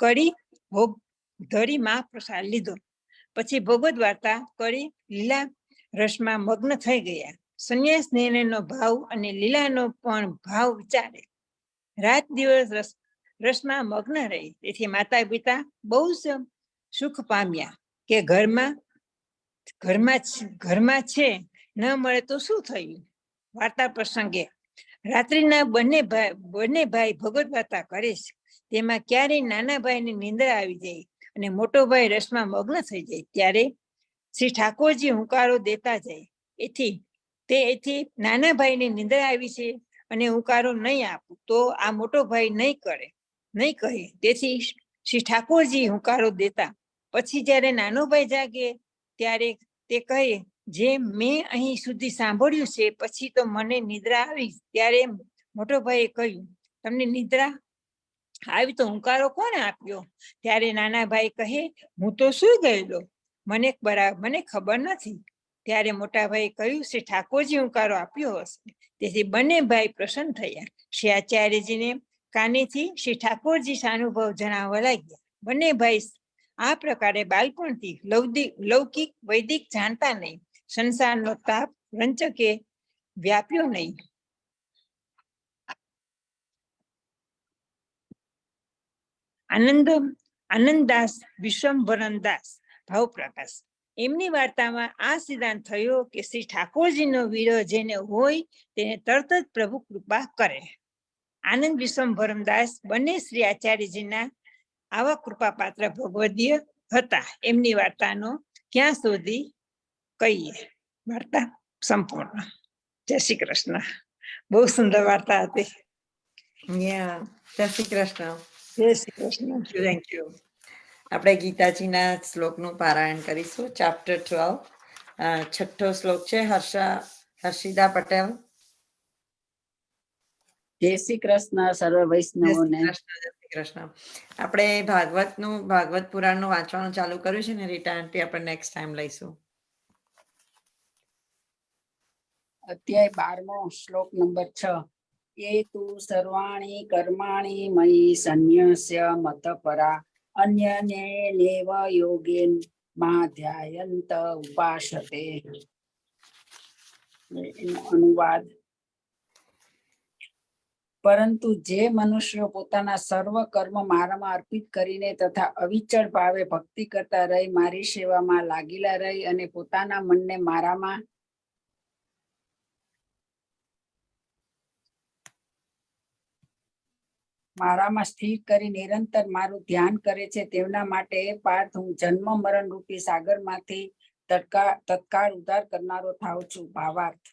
કરી ભોગ ધરી મહાપ્રસાદ લીધો. પછી ભગવદ વાર્તા કરી લીલા રસમાં મગ્ન થઈ ગયા. સંન્યાસ નિર્ણયનો ભાવ અને લીલાનો પણ ભાવ વિચારે. રાત દિવસ રસમાં મગ્ન રહી. તેથી માતા પિતા બહુ સુખ પામ્યા કે ઘરમાં છે, ન મળે તો શું થયું. વાર્તા પ્રસંગે રાત્રિના બંને ભાઈ ભગવદ વાર્તા કરે છે. તેમાં ક્યારેય નાના ભાઈને નિંદ્રા આવી જાય અને મોટો ભાઈ રસમાં મગ્ન થઈ જાય ત્યારે શ્રી ઠાકોરજી હુંકારો દેતા જાય. એથી નાના ભાઈને નિંદ્રા આવી છે અને હુંકારો નહીં આપું તો આ મોટો ભાઈ નહીં કહે. તેથી શ્રી ઠાકોરજી હુંકારો દેતા. પછી જ્યારે નાનો ભાઈ જાગે ત્યારે તે કહે, જે મેં અહીં સુધી સાંભળ્યું છે, પછી તો મને નિદ્રા આવી. ત્યારે મોટો ભાઈએ કહ્યું, તમને નિદ્રા આવી તો હુંકારો કોણે આપ્યો? ત્યારે નાના ભાઈ કહે, હું તો સૂઈ ગયેલો, મને ખબર નથી. ત્યારે મોટા ભાઈ કહ્યું, શ્રી ઠાકોરજી હુંકારો આપ્યો હશે. તેથી બંને ભાઈ પ્રસન્ન થયા. શ્રી આચાર્યજીને કાનેથી શ્રી ઠાકોરજી સાનુભવ જણાવવા લાગ્યા. બંને ભાઈ આ પ્રકારે બાળપણથી લૌકિક વૈદિક જાણતા નહીં. સંસારનો તાપ રંચકે વ્યાપ્યો નહીં. આનંદદાસ વિશ્વંભરદાસ ભાવપ્રકાશ. એમની વાર્તામાં આ સિદ્ધાંત થયો કે શ્રી ઠાકોરજીનો વિરહ જેને હોય તેને તરત જ પ્રભુ કૃપા કરે. આનંદ વિશ્વંભરદાસ બંને શ્રી આચાર્યજીના આવા કૃપાપાત્ર ભગવદીય હતા. એમની વાર્તાનો ક્યાં સુધી કહીએ. વાર્તા સંપૂર્ણ. જય શ્રી કૃષ્ણ. બહુ સુંદર વાર્તા હતી. જય શ્રી કૃષ્ણ. જય શ્રી કૃષ્ણ. Thank you. આપણે ગીતાજીના શ્લોકનું પારાયણ કરીશું. ચેપ્ટર 12, છઠ્ઠો શ્લોક છે. હર્ષિદા પટેલ. જય શ્રી કૃષ્ણ સર્વ વૈષ્ણવોને. જય શ્રી કૃષ્ણ. આપણે ભાગવત પુરાણનું વાંચવાનું ચાલુ કર્યું છે ને રીટા આંટી, આપણે નેક્સ્ટ ટાઈમ લઈશું. અધ્યાય 12 શ્લોક નંબર 6. એ તુ સર્વાણી કર્માણી મયી સંન્યસ્ય મતપરા અન્યનેવ યોગેન મા ધ્યાયંત ઉપાસતે. એનો અનુવાદ: પરંતુ જે મનુષ્યો પોતાના સર્વ કર્મ મારામાં અર્પિત કરીને તથા અવિચળ ભાવે ભક્તિ કરતા રહી મારી સેવામાં લાગેલા રહી અને પોતાના મનને મારામાં સ્થિર કરી નિરંતર મારું ધ્યાન કરે છે, તેમના માટે પાર્થ હું જન્મ મરણ રૂપી સાગરમાંથી તત્કાળ ઉદ્ધાર કરનારો થાઉં છું. ભાવાર્થ: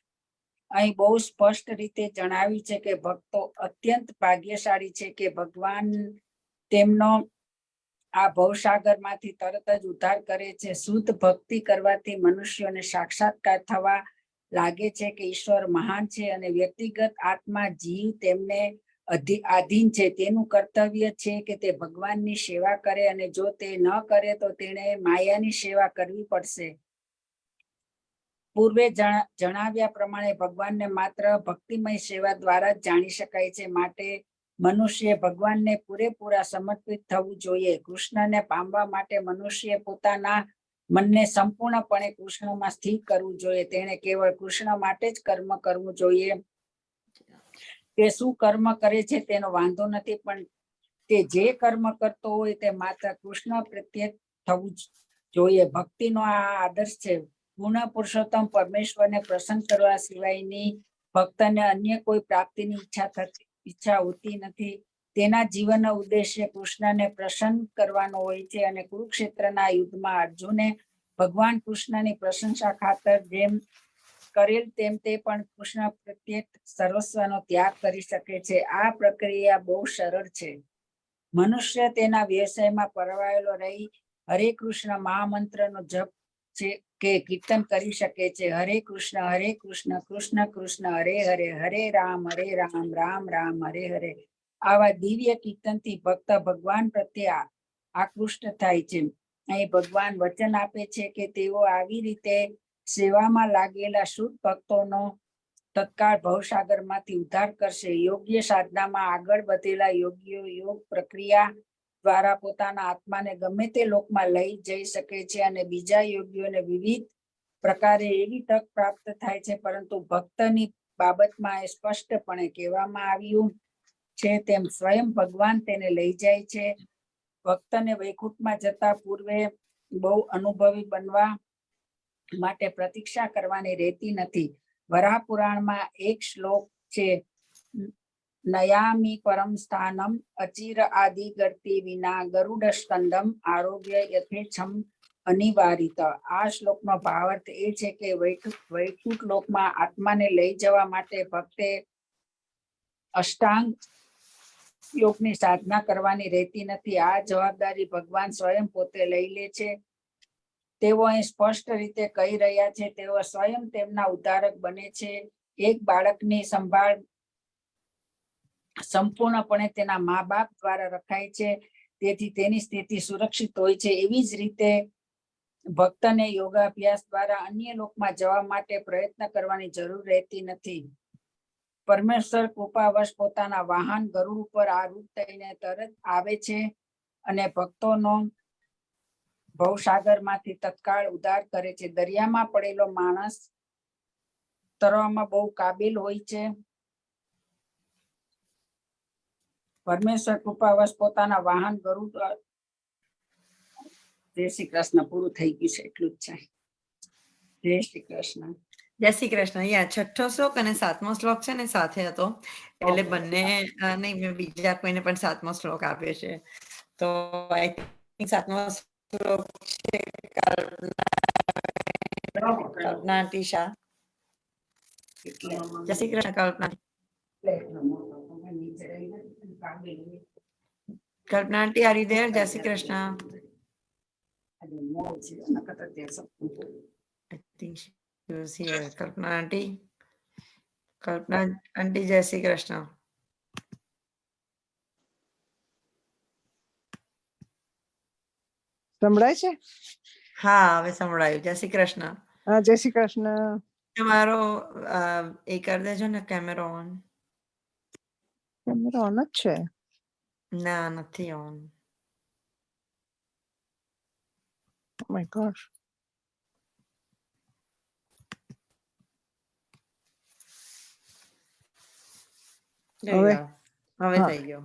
અહીં બહુ સ્પષ્ટ રીતે જણાવ્યું છે કે ભક્તો અત્યંત ભાગ્યશાળી છે કે ભગવાન તેમનો આ ભવસાગરમાંથી તરત જ ઉદ્ધાર કરે છે. શુદ્ધ ભક્તિ કરવાથી મનુષ્યોને સાક્ષાત્કાર થવા લાગે છે કે ઈશ્વર મહાન છે અને વ્યક્તિગત આત્મા જીવ તેમને આધીન છે. તેનું કર્તવ્ય છે કે તે ભગવાનની સેવા કરે અને જો તે ન કરે તો તેણે માયાની સેવા કરવી પડશે. પૂર્વે જણાવ્યા પ્રમાણે ભગવાનને માત્ર ભક્તિમય સેવા દ્વારા જ જાણી શકાય છે. માટે મનુષ્ય ભગવાનને પૂરેપૂરા સમર્પિત થવું જોઈએ. કૃષ્ણને પામવા માટે મનુષ્ય પોતાના મનને સંપૂર્ણપણે કૃષ્ણમાં સ્થિર કરવું જોઈએ. તેણે કેવળ કૃષ્ણ માટે જ કર્મ કરવું જોઈએ. તે શું કર્મ કરે છે તેનો વાંધો નથી, પણ તે જે કર્મ કરતો હોય તે માત્ર કૃષ્ણ પ્રત્યે થવું જોઈએ. ભક્તિનો આ આદર્શ છે. પૂર્ણ પુરુષોત્તમ પરમેશ્વરને પ્રસન્ન કરવા સિવાયની ભક્તને અન્ય કોઈ પ્રાપ્તિની ઈચ્છા હોતી નથી. તેના જીવનનો ઉદ્દેશ્ય કૃષ્ણને પ્રસન્ન કરવાનો હોય છે અને કુરુક્ષેત્રના યુદ્ધમાં અર્જુને ભગવાન કૃષ્ણની પ્રશંસા ખાતર જેમ કરેલ તેમ તે પણ કૃષ્ણ પ્રત્યે સર્વસ્વનો ત્યાગ કરી શકે છે. આ પ્રક્રિયા બહુ સરળ છે. મનુષ્ય તેના વ્યવસાયમાં પરવાયેલો રહી હરે કૃષ્ણ મહામંત્રનો જપ છે કે કીર્તન કરી શકે છે. હરે કૃષ્ણ કૃષ્ણ કૃષ્ણ હરે હરે, હરે રામ રામ રામ હરે હરે. આવા દિવ્ય કીર્તનથી ભક્ત ભગવાન પ્રત્યે આકૃષ્ટ થાય છે. અહીં ભગવાન વચન આપે છે કે તેઓ આવી રીતે સેવામાં લાગેલા શુદ્ધ ભક્તોનો તત્કાળ ભવસાગરમાંથી ઉદ્ધાર કરશે. યોગ્ય સાધનામાં આગળ વધેલા યોગીઓ યોગ પ્રક્રિયા દ્વારા પોતાના આત્માને ગમે તે લોકમાં લઈ જઈ શકે છે અને બીજા યોગીઓને વિવિધ પ્રકારે એવી તક પ્રાપ્ત થાય છે, પરંતુ ભક્તની બાબતમાં એ સ્પષ્ટપણે કહેવામાં આવ્યું છે તેમ સ્વયં ભગવાન તેને લઈ જાય છે. ભક્તને વૈકુંઠમાં જતા પૂર્વે બહુ અનુભવી બનવા માટે પ્રતીક્ષા કરવાની રહેતી નથી. વરાહ પુરાણમાં એક શ્લોક છે, નયામી પરમ સ્થાનમ અચિર આદિ ગર્તી વિના ગરુડ સ્કંદમ આરોગ્ય યથેચ્છમ અનિવારિત. આ શ્લોકનો ભાવાર્થ એ છે કે વૈકુંઠ લોકમાં આત્માને લઈ જવા માટે ભક્તે અષ્ટાંગ યોગની સાધના કરવાની રહેતી નથી. આ જવાબદારી ભગવાન સ્વયં પોતે લઈ લે છે. તેઓ અહીં સ્પષ્ટ રીતે કહી રહ્યા છે તેઓ સ્વયં તેમના ઉદ્ધારક બને છે. એક બાળકની સંભાળ સંપૂર્ણપણે તેના મા બાપ દ્વારા રખાય છે, તેથી તેની સ્થિતિ સુરક્ષિત હોય છે. એવી જ રીતે ભક્તને યોગાભ્યાસ દ્વારા અન્ય લોકમાં જવા માટે પ્રયત્ન કરવાની જરૂર રહેતી નથી. પરમેશ્વર કૃપાવશ પોતાના વાહન ગરુડ ઉપર આરૂઢ થઈને તરત આવે છે અને ભક્તોનો ભવસાગરમાંથી તત્કાળ ઉદ્ધાર કરે છે. દરિયામાં પડેલો માણસ તરવામાં બહુ કાબિલ હોય છે. પરમેશ્વર કૃપાવશ પોતાના વાહન ગરુડ. જય શ્રી કૃષ્ણ. પૂરું થઈ ગયું છે, એટલું જ છે. જય શ્રી કૃષ્ણ. જય શ્રી કૃષ્ણ. યા 6ઠ્ઠો શ્લોક અને 7મો શ્લોક છે ને સાથે હતો, એટલે બંને નહીં, મેં બીજા કોઈને પણ 7મો શ્લોક આપ્યો છે. તો આઈ થિંક 7મો શ્લોક છે કલ્પના ટીશા. જય શ્રી કૃષ્ણ કલ્પના. કલ્પના આંટી, આર યુ ધેર? જય Shri Krishna. I think she was here. કલ્પના આંટી, કલ્પના આંટી, જય શ્રી કૃષ્ણ. સંભળાય છે? હા, હવે સંભળાયું. જય શ્રી કૃષ્ણ. હા, જય શ્રી કૃષ્ણ. તમારો એ કરી દેજો ને કેમેરો ઓન. કેમેરો ઓન જ છે. ના, નથી ઓન. Oh my gosh. હવે હવે હા. થઈ ગયો.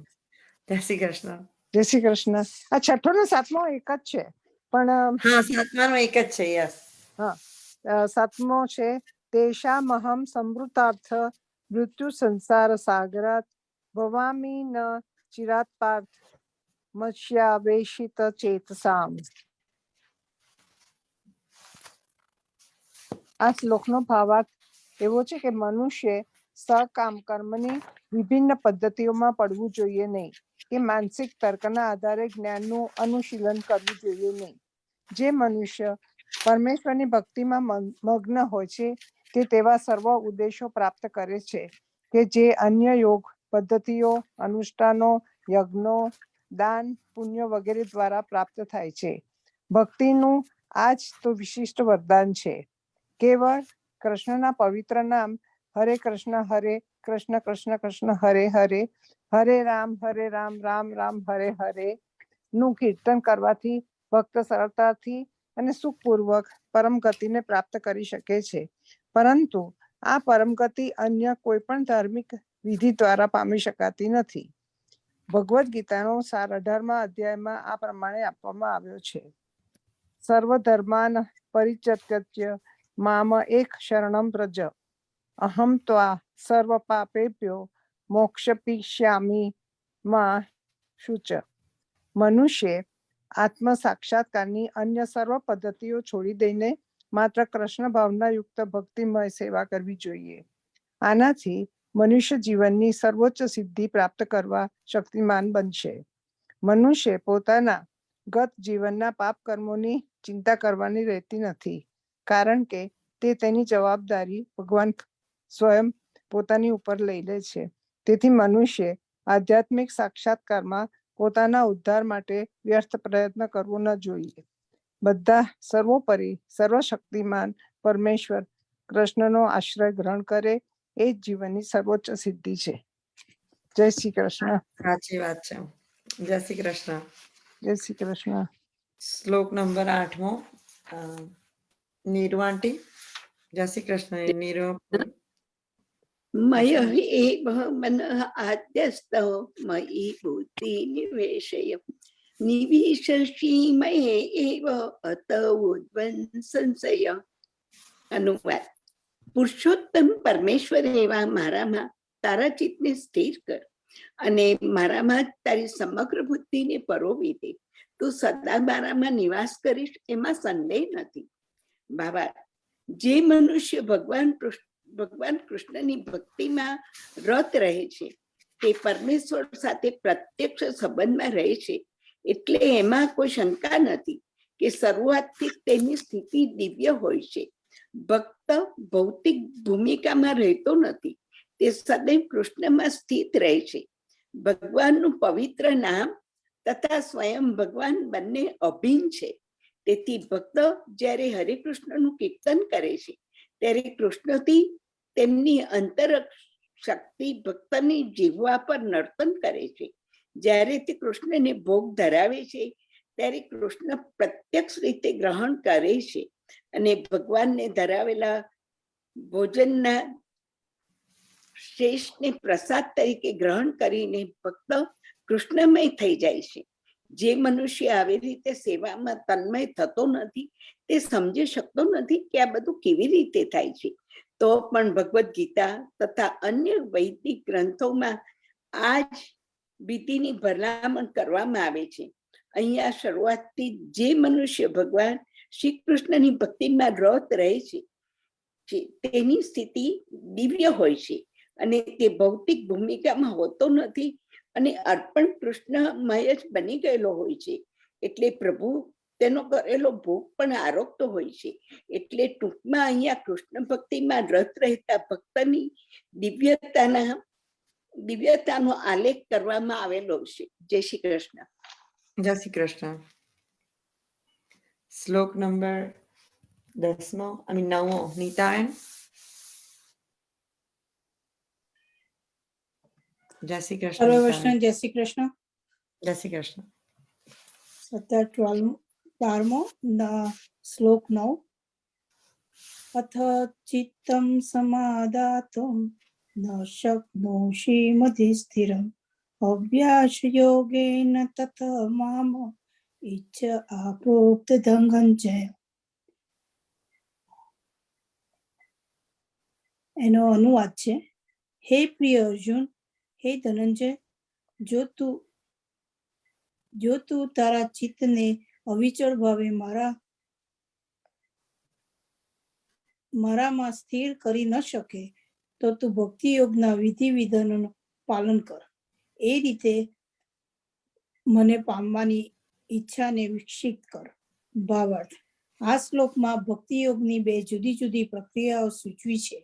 જય શ્રી કૃષ્ણ. જય શ્રી કૃષ્ણ. આ 6ઠ્ઠો ને 7મો એક જ છે, પણ હા, 7માનો એક જ છે. યસ. હા, 7મો છે તેષામહં સંવૃતાર્થ મૃત્યુ સંસાર સાગરાત ભવામી ન ચિરાત પાર્થ મત્સ્યાવેશિત ચેતસામ. આ શ્લોકનો ભાવાર્થ એવો છે કે મનુષ્ય સકામ કર્મની વિભિન્ન પદ્ધતિઓમાં પડવું જોઈએ નહીં, કે માનસિક તર્કના આધારે જ્ઞાનનું અનુશીલન કરવું જોઈએ નહીં. જે મનુષ્ય પરમેશ્વરની ભક્તિમાં મગ્ન હોય છે તે તેવા સર્વ ઉદ્દેશો પ્રાપ્ત કરે છે કે જે અન્ય યોગ પદ્ધતિઓ, અનુષ્ઠાનો, યજ્ઞો, દાન, પુણ્ય વગેરે દ્વારા પ્રાપ્ત થાય છે. ભક્તિનું આ જ તો વિશિષ્ટ વરદાન છે. કેવળ કૃષ્ણના પવિત્ર નામ હરે કૃષ્ણ કૃષ્ણ કૃષ્ણ હરે હરે, હરે રામ રામ રામ હરે હરે નું કીર્તન કરવાથી ભક્ત સરળતાથી અને સુખપૂર્વક પરમ ગતિને પ્રાપ્ત કરી શકે છે. પરંતુ આ પરમ ગતિ અન્ય કોઈ પણ ધાર્મિક વિધિ દ્વારા પામી શકાતી નથી. ભગવદ્ ગીતાનો સાર 18મા અધ્યાયમાં આ પ્રમાણે આપવામાં આવ્યો છે. સર્વ ધર્માન પરિત્યજ્ય મામ એક શરણમ વ્રજ, અહમ ત્વા સર્વ પાપેભ્યો મોક્ષયિષ્યામિ મા શુચ. મનુષ્ય આત્મ સાક્ષાત્કારની અન્ય સર્વ પદ્ધતિઓ છોડી દઈને માત્ર કૃષ્ણ ભાવના યુક્ત ભક્તિમય સેવા કરવી જોઈએ. આનાથી મનુષ્ય જીવનની સર્વોચ્ચ સિદ્ધિ પ્રાપ્ત કરવા શક્તિમાન બનશે. મનુષ્ય પોતાના ગત જીવનના પાપ કર્મોની ચિંતા કરવાની રહેતી નથી, કારણ કે તે તેની જવાબદારી ભગવાન સ્વયં પોતાની ઉપર લઈ લે છે. તેથી મનુષ્ય આધ્યાત્મિક સાક્ષાત્કારમાં પોતાના ઉદ્ધાર માટે વ્યર્થ પ્રયત્ન કરવો ન જોઈએ. બધા સર્વોપરી સર્વશક્તિમાન પરમેશ્વર કૃષ્ણનો આશ્રય ગ્રહણ કરે એ જ જીવનની સર્વોચ્ચ સિદ્ધિ છે. જય શ્રી કૃષ્ણ. સાચી વાત છે. જય શ્રી કૃષ્ણ. જય શ્રી કૃષ્ણ. શ્લોક નંબર 8મો, નીરુ આંટી. જય શ્રી કૃષ્ણ નીરુ. મય એવ મનઃ આદ્યસ્તો મયી બુદ્ધિ નિવેશય નિવિશશી મયે એવ અત ઉદ્વન સંશય. અનુવાદ: પુરુષોત્તમ પરમેશ્વર એવા મારામાં તારા ચિત્તને સ્થિર કર અને મારામાં તારી સમગ્ર બુદ્ધિને પરોવી દે. તું સદા મારામાં નિવાસ કરીશ એમાં સંદેહ નથી. ભાવાર્થ: જે મનુષ્ય ભગવાન કૃષ્ણની ભક્તિમાં રત રહે છે તે પરમેશ્વર સાથે પ્રત્યક્ષ સંબંધમાં રહે છે. એટલે એમાં કોઈ શંકા નથી કે શરૂઆતથી તેની સ્થિતિ દિવ્ય હોય છે. ભક્ત ભૌતિક ભૂમિકામાં રહેતો નથી, તે સદૈવ કૃષ્ણમાં સ્થિત રહે છે. ભગવાનનું પવિત્ર નામ તથા સ્વયં ભગવાન બંને અભિન્ન છે. તેથી ભક્ત જ્યારે હરે કૃષ્ણનું કીર્તન કરે છે ત્યારે કૃષ્ણથી તેમની અંતર શક્તિ ભક્તની જીવવા પર નર્તન કરે છે. જ્યારે તે કૃષ્ણને ભોગ ધરાવે છે ત્યારે કૃષ્ણ પ્રત્યક્ષ રીતે ગ્રહણ કરે છે અને ભગવાનને ધરાવેલા ભોજનના શેષને પ્રસાદ તરીકે ગ્રહણ કરીને ભક્ત કૃષ્ણમય થઈ જાય છે. જે મનુષ્ય આવી રીતે સેવામાં તન્મય થતો નથી તે સમજી શકતો નથી કે આ બધું કેવી રીતે થાય છે. તો પણ ભગવદ્ ગીતા તથા અન્ય વૈદિક ગ્રંથોમાં આ જ વિધિની ભલામણ કરવામાં આવે છે. અહીંયા શરૂઆતથી જે મનુષ્ય ભગવાન શ્રી કૃષ્ણની ભક્તિમાં રત રહે છે તેની સ્થિતિ દિવ્ય હોય છે અને તે ભૌતિક ભૂમિકામાં હોતો નથી અને અર્પણ કૃષ્ણમય જ બની ગયેલો હોય છે. એટલે પ્રભુ તેનો કરેલો ભોગ પણ આરોગતો હોય છે. એટલે ટૂંકમાં અહીંયા કૃષ્ણ ભક્તિમાં રત રહેતા ભક્તની દિવ્યતાનો આલેખ કરવામાં આવેલો છે. જય શ્રી કૃષ્ણ. જય શ્રી કૃષ્ણ. શ્લોક નંબર 10મો, 9મો, નીતાબેન. જય શ્રી કૃષ્ણ. જય શ્રી કૃષ્ણ. જય શ્રી કૃષ્ણ. 12મો શ્લોક 9. અથ ચિત્તમ સમાદાતુમ ન શક્નોષિ મધિસ્થિરમ અભ્યાસ યોગેન તત મામ ઇચ્છ આપરોક્ત ધંગંચય. એનો અનુવાદ છે: હે પ્રિય અર્જુન, હે ધનંજય, જો તું તારા ચિત્તને અવિચળ ભાવે મારામાં સ્થિર કરી ન શકે તો તું ભક્તિ યોગના વિધિ વિધાનોનું પાલન કર. એ રીતે મને પામવાની ઈચ્છાને વિકસિત કર. ભાવાર્થ: આ શ્લોકમાં ભક્તિ યોગની 2 જુદી જુદી પ્રક્રિયાઓ સૂચવી છે.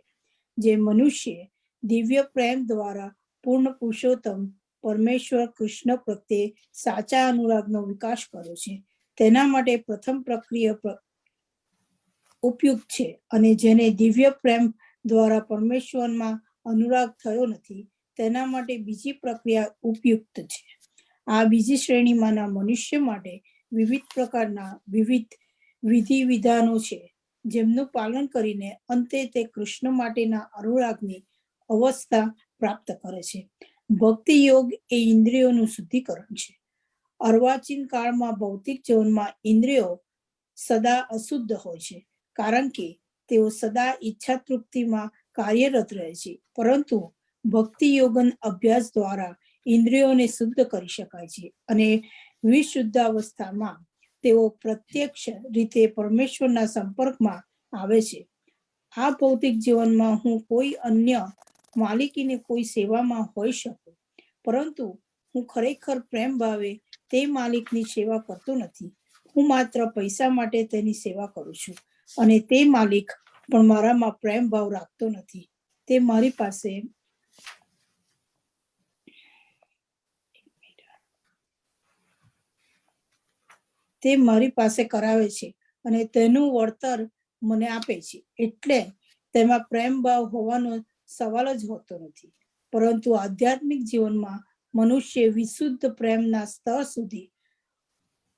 જે મનુષ્ય દિવ્ય પ્રેમ દ્વારા પૂર્ણ પુરુષોત્તમ પરમેશ્વર કૃષ્ણ પ્રત્યે સાચા અનુરાગનો વિકાસ કર્યો છે તેના માટે પ્રથમ પ્રક્રિયા ઉપયુક્ત છે, અને જેને દિવ્ય પ્રેમ દ્વારા પરમેશ્વરમાં અનુરાગ થયો નથી તેના માટે બીજી પ્રક્રિયા ઉપયુક્ત છે. આ બીજી શ્રેણીમાંના મનુષ્ય માટે વિવિધ પ્રકારના વિવિધ વિધિ વિધાનો છે જેમનું પાલન કરીને અંતે તે કૃષ્ણ માટેના અનુરાગની અવસ્થા પ્રાપ્ત કરે છે. ભક્તિ યોગ એ ઇન્દ્રિયોનું શુદ્ધિકરણ છે. અર્વાચીન કાળમાં ભૌતિક જીવનમાં ઇન્દ્રિયો સદા અશુદ્ધ હોય છે કારણ કે તેઓ સદા ઈચ્છા તૃપ્તિમાં કાર્યરત રહે છે. પરંતુ ભક્તિ યોગન અભ્યાસ દ્વારા ઇન્દ્રિયોને શુદ્ધ કરી શકાય છે અને વિશુદ્ધાવસ્થામાં તેઓ પ્રત્યક્ષ રીતે પરમેશ્વરના સંપર્કમાં આવે છે. આ ભૌતિક જીવનમાં હું કોઈ અન્ય માલિકીને કોઈ સેવામાં હોઈ શકું, પરંતુ હું ખરેખર પ્રેમ ભાવે તે માલિકની સેવા કરતો નથી. હું માત્ર પૈસા માટે તેની સેવા કરું છું અને તે માલિક પણ મારામાં પ્રેમ ભાવ રાખતો નથી. તે મારી પાસે તે મારી પાસે કરાવે છે અને તેનું વળતર મને આપે છે. એટલે તેમાં પ્રેમ ભાવ હોવાનો સવાલ જ હોતો નથી. પરંતુ આધ્યાત્મિક જીવનમાં મનુષ્ય વિશુદ્ધ પ્રેમના સ્તર સુધી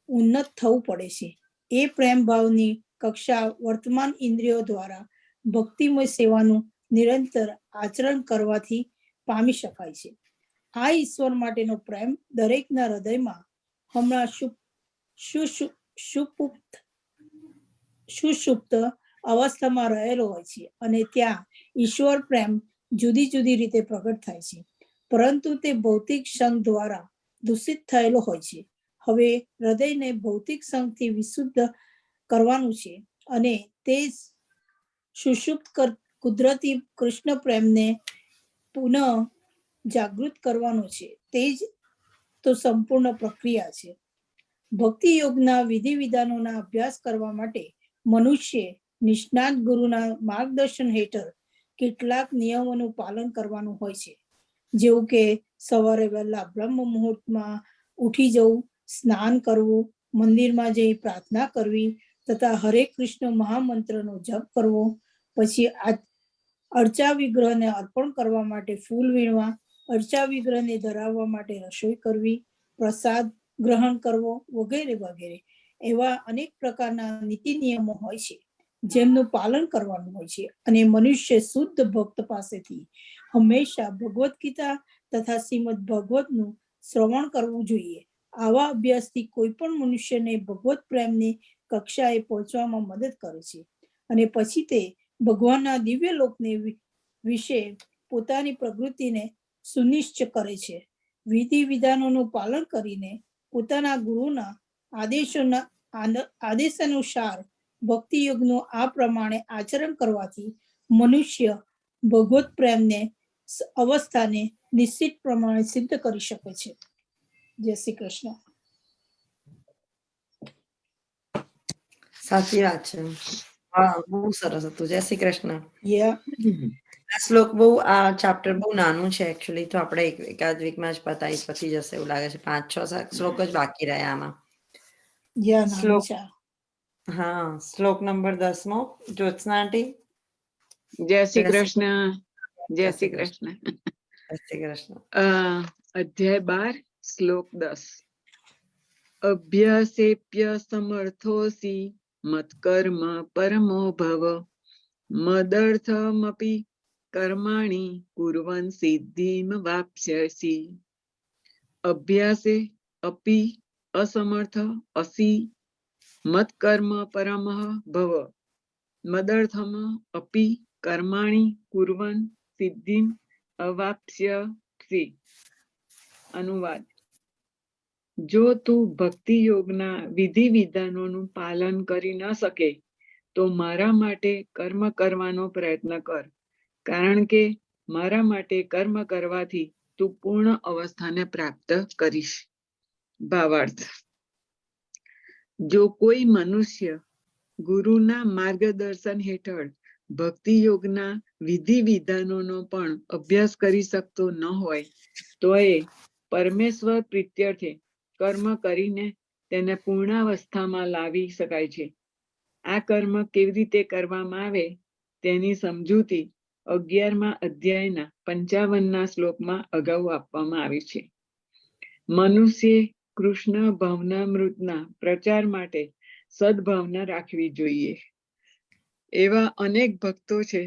ઉન્નત થવું પડે છે. એ પ્રેમ ભાવની કક્ષા વર્તમાન ઇન્દ્રિયો દ્વારા ભક્તિમય સેવાનું નિરંતર આચરણ કરવાથી પામી શકાય છે. આ ઈશ્વર માટેનો પ્રેમ દરેકના હૃદયમાં હમણાં સુષુપ્ત અવસ્થામાં રહેલો હોય છે અને ત્યાં ઈશ્વર પ્રેમ જુદી જુદી રીતે પ્રગટ થાય છે, પરંતુ તે ભૌતિક સંગ દ્વારા દૂષિત થયેલો હોય છે. હવે હૃદયને ભૌતિક સંગથી વિશુદ્ધ કરવાનું છે અને તે સુષુપ્ત કુદરતી કૃષ્ણ પ્રેમને પુનઃ જાગૃત કરવાનો છે. તે જ તો સંપૂર્ણ પ્રક્રિયા છે. ભક્તિ યોગના વિધિ વિધાનોના અભ્યાસ કરવા માટે મનુષ્ય નિષ્ણાત ગુરુના માર્ગદર્શન હેઠળ કેટલાક નિયમોનું પાલન કરવાનું હોય છે, જેવું કે સવારે વહેલા બ્રહ્મ મુહૂર્તમાં ઉઠી જવું, સ્નાન કરવું, મંદિરમાં જઈ પ્રાર્થના કરવી તથા હરે કૃષ્ણ મહામંત્રનો જપ કરવો, પછી અર્ચા વિગ્રહને અર્પણ કરવા માટે ફૂલ વીણવા, અર્ચા વિગ્રહને ધરાવવા માટે રસોઈ કરવી, પ્રસાદ ગ્રહણ કરવો વગેરે વગેરે એવા અનેક પ્રકારના નીતિ નિયમો હોય છે જેમનું પાલન કરવાનું હોય છે. અને મનુષ્ય શુદ્ધ ભક્ત પાસેથી હંમેશા ભગવદ્ ગીતા તથા શ્રીમદ ભાગવતનું શ્રવણ કરવું જોઈએ. આવા અભ્યાસથી કોઈ પણ મનુષ્યને ભગવત પ્રેમની કક્ષાએ પહોંચવામાં મદદ કરે છે અને પછી તે ભગવાનના દિવ્ય લોકને વિશે પોતાની પ્રવૃત્તિને સુનિશ્ચિત કરે છે. વિધિ વિધાનોનું પાલન કરીને પોતાના ગુરુના આદેશાનુસાર ભક્તિ યોગનું આ પ્રમાણે આચરણ કરવાથી મનુષ્ય ભગવત પ્રેમને અવસ્થાને નિશ્ચિત પ્રમાણે સિદ્ધ કરી શકે છે. જય શ્રી કૃષ્ણ. સાચી વાત છે. હા, બહુ સરસ હતું. જય શ્રી કૃષ્ણ. Yeah. આ શ્લોક બહુ, આ ચેપ્ટર બહુ નાનું છે એકચ્યુઅલી, તો આપણે એકાદ વીકમાં જ પતી જશે એવું લાગે છે. 5-6 શ્લોક જ બાકી રહ્યા આમાં. Yeah, શ્લોક, નાનું છે. હા, શ્લોક નંબર 10મો. જ્યોત્સના આંટી. જય શ્રી કૃષ્ણ. જય શ્રી કૃષ્ણ. જય શ્રી કૃષ્ણ. અધ્યાય 12 શ્લોક 10. અભ્યાસેપ્ય સમર્થોસી મત્કર્મ પરમો ભવ મદર્થમપી કર્માણિ કુર્વન સિદ્ધિમ વાપ્સ્યસી. અભ્યાસે અપી અસમર્થ અસી મત્કર્મ પરમઃ ભવ મદર્થમ અપી કર્માણિ કુર્વન સિદ્ધિમ અવાપ્સ્યસી. અનુવાદ: જો તું ભક્તિ યોગના વિધિ વિધાનોનું પાલન કરી ન શકે તો મારા માટે કર્મ કરવાનો પ્રયત્ન કર, કારણ કે મારા માટે કર્મ કરવાથી તું પૂર્ણ અવસ્થાને પ્રાપ્ત કરીશ. ભાવાર્થ: જો કોઈ મનુષ્ય ગુરુના માર્ગદર્શન હેઠળ ભક્તિ યોગના વિધિ વિધાનોનો પણ અભ્યાસ કરી શકતો ન હોય તો એ પરમેશ્વર પ્રીત્યર્થે કર્મ કરીને તેને પૂર્ણાવસ્થામાં લાવી શકાય છે. આ કર્મ કેવી રીતે કરવામાં આવે તેની સમજૂતી 11મા અધ્યાયના 55ના શ્લોકમાં અગાઉ આપવામાં આવી છે. મનુષ્ય કૃષ્ણ ભાવનામૃતના પ્રચાર માટે સદભાવના રાખવી જોઈએ. એવા અનેક ભક્તો છે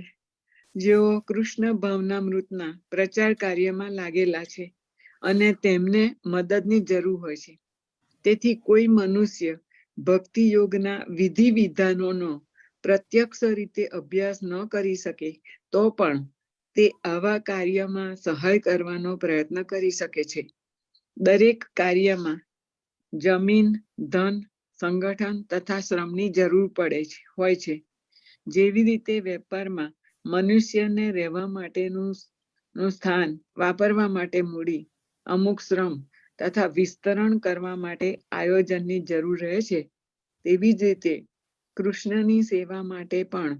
જેઓ કૃષ્ણ ભાવનામૃતના પ્રચાર કાર્યમાં લાગેલા છે અને તેમને મદદની જરૂર હોય છે. તેથી કોઈ મનુષ્ય ભક્તિ યોગના વિધિ વિધાનોનો પ્રત્યક્ષ રીતે અભ્યાસ ન કરી શકે તો પણ તે આવા કાર્યમાં સહાય કરવાનો પ્રયત્ન કરી શકે છે. દરેક કાર્યમાં જમીન, ધન, સંગઠન તથા શ્રમની જરૂર હોય છે. જેવી રીતે વેપારમાં મનુષ્યને રહેવા માટેનું સ્થાન, વાપરવા માટે મૂડી, અમુક શ્રમ તથા વિસ્તરણ કરવા માટે આયોજનની જરૂર રહે છે, તેવી જ રીતે કૃષ્ણની સેવા માટે પણ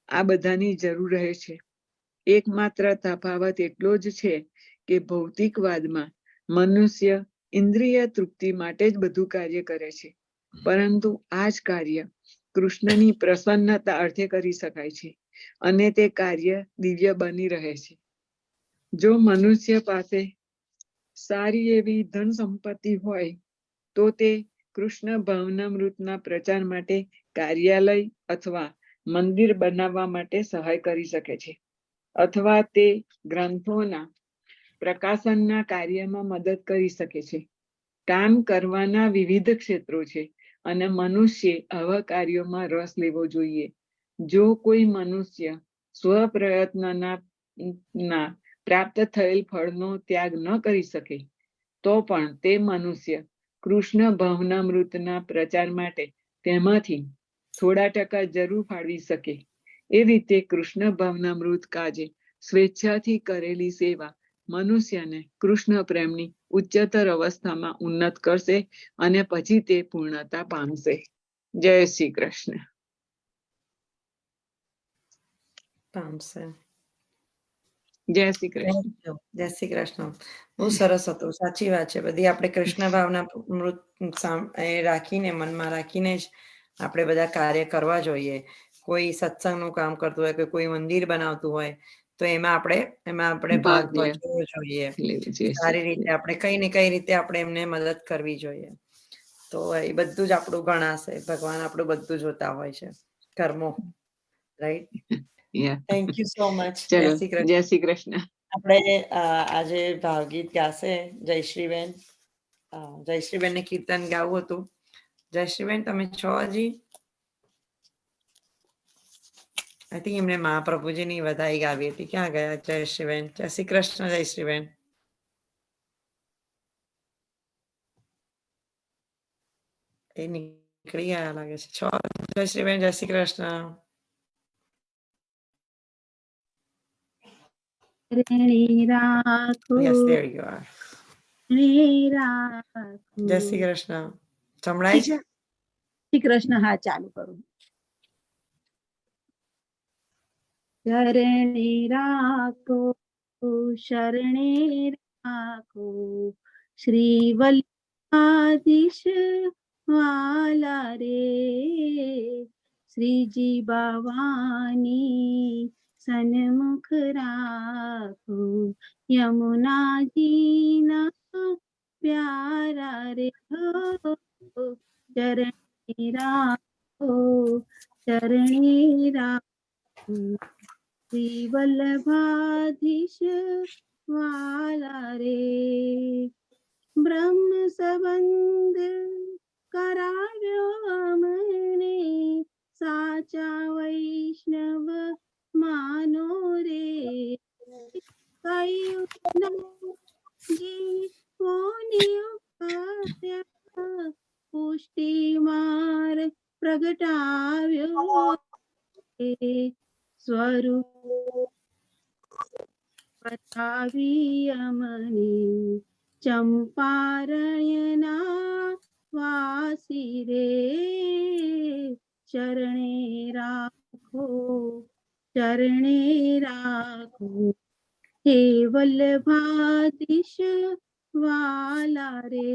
આ બધાની જરૂર રહે છે. એકમાત્ર તફાવત એટલો જ છે કે ભૌતિકવાદમાં મનુષ્ય ઇન્દ્રિય તૃપ્તિ માટે જ બધું કાર્ય કરે છે પરંતુ આ જ કાર્ય કૃષ્ણની પ્રસન્નતા અર્થે કરી શકાય છે અને તે કાર્ય દિવ્ય બની રહે છે. જો મનુષ્ય પાસે સારી એવી ધન સંપત્તિ હોય તો તે કૃષ્ણ ભાવનામૃતના પ્રચાર માટે કાર્યાલય અથવા મંદિર બનાવવા માટે સહાય કરી શકે છે, અથવા તે ગ્રંથોના પ્રકાશનના કાર્યમાં મદદ કરી શકે છે. કામ કરવાના વિવિધ ક્ષેત્રો છે અને મનુષ્ય આવા કાર્યોમાં રસ લેવો જોઈએ. જો કોઈ મનુષ્ય સ્વપ્રયત્નના પ્રાપ્ત થયેલ ફળનો ત્યાગ ન કરી શકે તો પણ તે મનુષ્ય કૃષ્ણ ભાવનામૃતના પ્રચાર માટે તેમાંથી થોડા ટકા જરૂર ફાળવી શકે. એ રીતે કૃષ્ણ ભાવનામૃત કાજે સ્વેચ્છાથી કરેલી સેવા મનુષ્યને કૃષ્ણ પ્રેમની ઉચ્ચતર અવસ્થામાં ઉન્નત કરશે અને પછી તે પૂર્ણતા પામશે. જય શ્રી કૃષ્ણ. પામશે. જય શ્રી કૃષ્ણ. જય શ્રી કૃષ્ણ. બહુ સરસ હતું. સાચી વાત છે. બધી આપણે કૃષ્ણ ભાવના મૃત રાખીને મનમાં રાખીને જ આપણે બધા કાર્ય કરવા જોઈએ. કોઈ સત્સંગનું કામ કરતું હોય કે કોઈ મંદિર બનાવતું હોય તો એમાં આપણે ભાગ ભજવવો જોઈએ. સારી રીતે આપણે કઈ ને કઈ રીતે આપણે એમને મદદ કરવી જોઈએ. તો એ બધું જ આપણું ગણાશે. ભગવાન આપણું બધું જોતા હોય છે, કર્મો. Right. Thank you so much. ચલો, જય શ્રી કૃષ્ણ. આપણે આજે ભાવગીત ગાશે જયશ્રીબેન. જયશ્રીબેન ને કીર્તન ગાવું હતું. જયશ્રીબેન તમે છો હજી? આઈ થિંક એમને મહાપ્રભુજીની વધાઈ ગાવી હતી. ક્યાં ગયા જયશ્રીબેન? જય શ્રી કૃષ્ણ જયશ્રીબેન. એ નીકળી ગયા લાગે છે. છો જયશ્રીબેન? જય શ્રી કૃષ્ણ. રાખો Yes, there you are. રાખો. જય શ્રી કૃષ્ણ. સંભળાય છે? શ્રી કૃષ્ણ. હા, ચાલુ કરું. શરણે રાખો શરણે રાખો શ્રી વલ્લભાધીશ વાલા રે. શ્રીજી બાવાની સન્મુખ રાખો યમુનાજીના પ્યારા રે. ચરણે રાખો ચરણે રાખો શ્રી વલ્લભાધીશ વાલા રે. બ્રહ્મ સંબંધ કરાવ્યો અમને સાચા વૈષ્ણવ માનો રે. કયું જીવોને ઉપાડ્યા પુષ્ટિ માર્ગ પ્રગટાવ્યો સ્વરૂપ બતાવી અમને ચંપારણ્યના વાસી રે. ચરણે રાખો ચરણે રાખો હે વલ્લભાધીશ વાલા રે.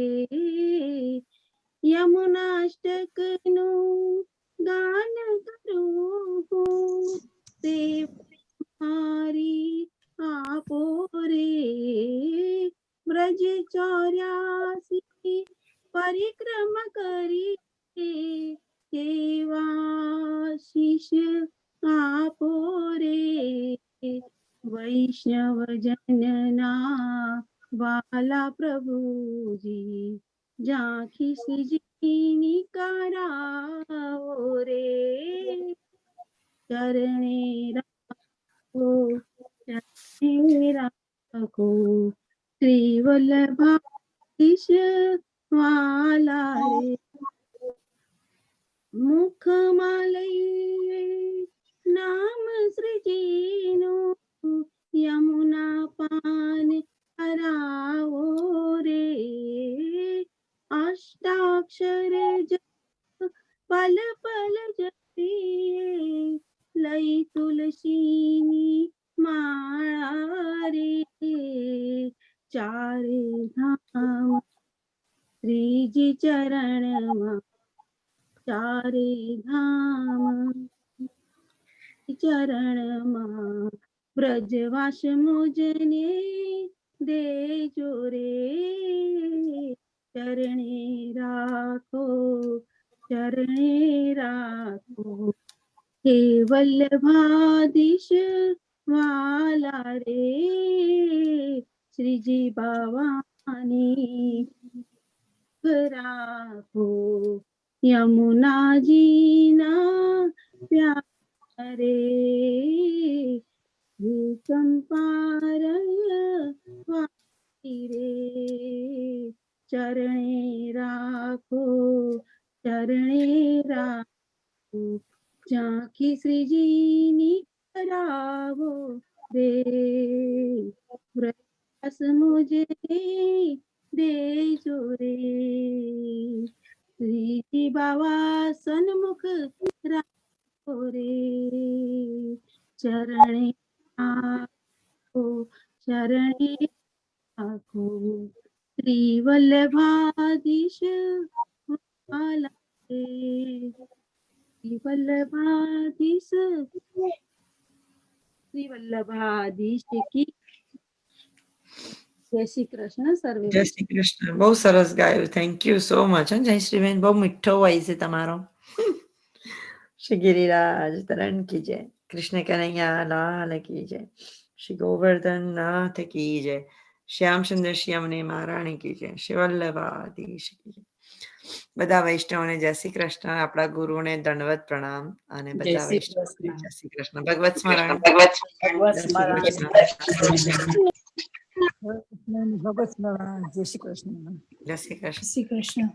યમુનાષ્ટકનું ગાન કરું તે મારી આપો રે. વ્રજ 84 પરિક્રમા કરી કેવા શિષ્ય આપો રે. વૈષ્ણવ જનના વાલા પ્રભુજી ઝાંખી શ્રીજીની કરાવો રે. ચરણે રાખો ચરણે રાખો શ્રી વલ્લભાધીશ વાલા રે. મુખમાં લઈએ નામ શ્રીજીનું યમુના પાન હરાવો રે. અષ્ટાક્ષર જપ પલ પલ જપીએ લઈ તુલસીની માળા રે. ચારે ધામ શ્રીજી ચરણમાં ચારે ધામ ચરણમાં બ્રજવાસ મુજને દેજો રે ચરણે રાખો હે વલ્લભાધીશ વાલા રે શ્રીજી બાવાની રાખો યમુનાજીના પ્યારે હે ચંપારણ્ય વાસી રે ચરણે રાખો ઝાંખી શ્રીજીની કરાવો રે વ્રત મુજે દેજો રે શ્રીજી બાવા સન્મુખ રાખો રે ચરણે રાખો શ્રી વલ્લભાધીશ વાલા રે શ્રી વલ્લભાધીશ કી જય શ્રી કૃષ્ણ સર્વે જય શ્રી કૃષ્ણ. બહુ સરસ ગાયું. Thank you so much. જયશ્રીબેન, બહુ મીઠો વોઇસ છે તમારો. શ્રી ગિરિરાજ તરણ કી જય. કૃષ્ણ કનૈયા લાલ કી જય. શ્રી ગોવર્ધન નાથ કી જય. શ્યામ સુંદર શ્યામને મહારાણી કી જય. શ્રી વલ્લભાધીશ કી જય. બધા વૈષ્ણવને જય શ્રી કૃષ્ણ. આપણા ગુરુને દંડવત પ્રણામ અને જય બધા શ્રી વૈષ્ણવને કૃષ્ણ. જય શ્રી કૃષ્ણ. ભગવત સ્મરણ. ભગવત જય શ્રી સ્મરણ. કૃષ્ણ. ભગત સ્મરણ. જય શ્રી કૃષ્ણ. જય શ્રી કૃષ્ણ. શ્રી કૃષ્ણ.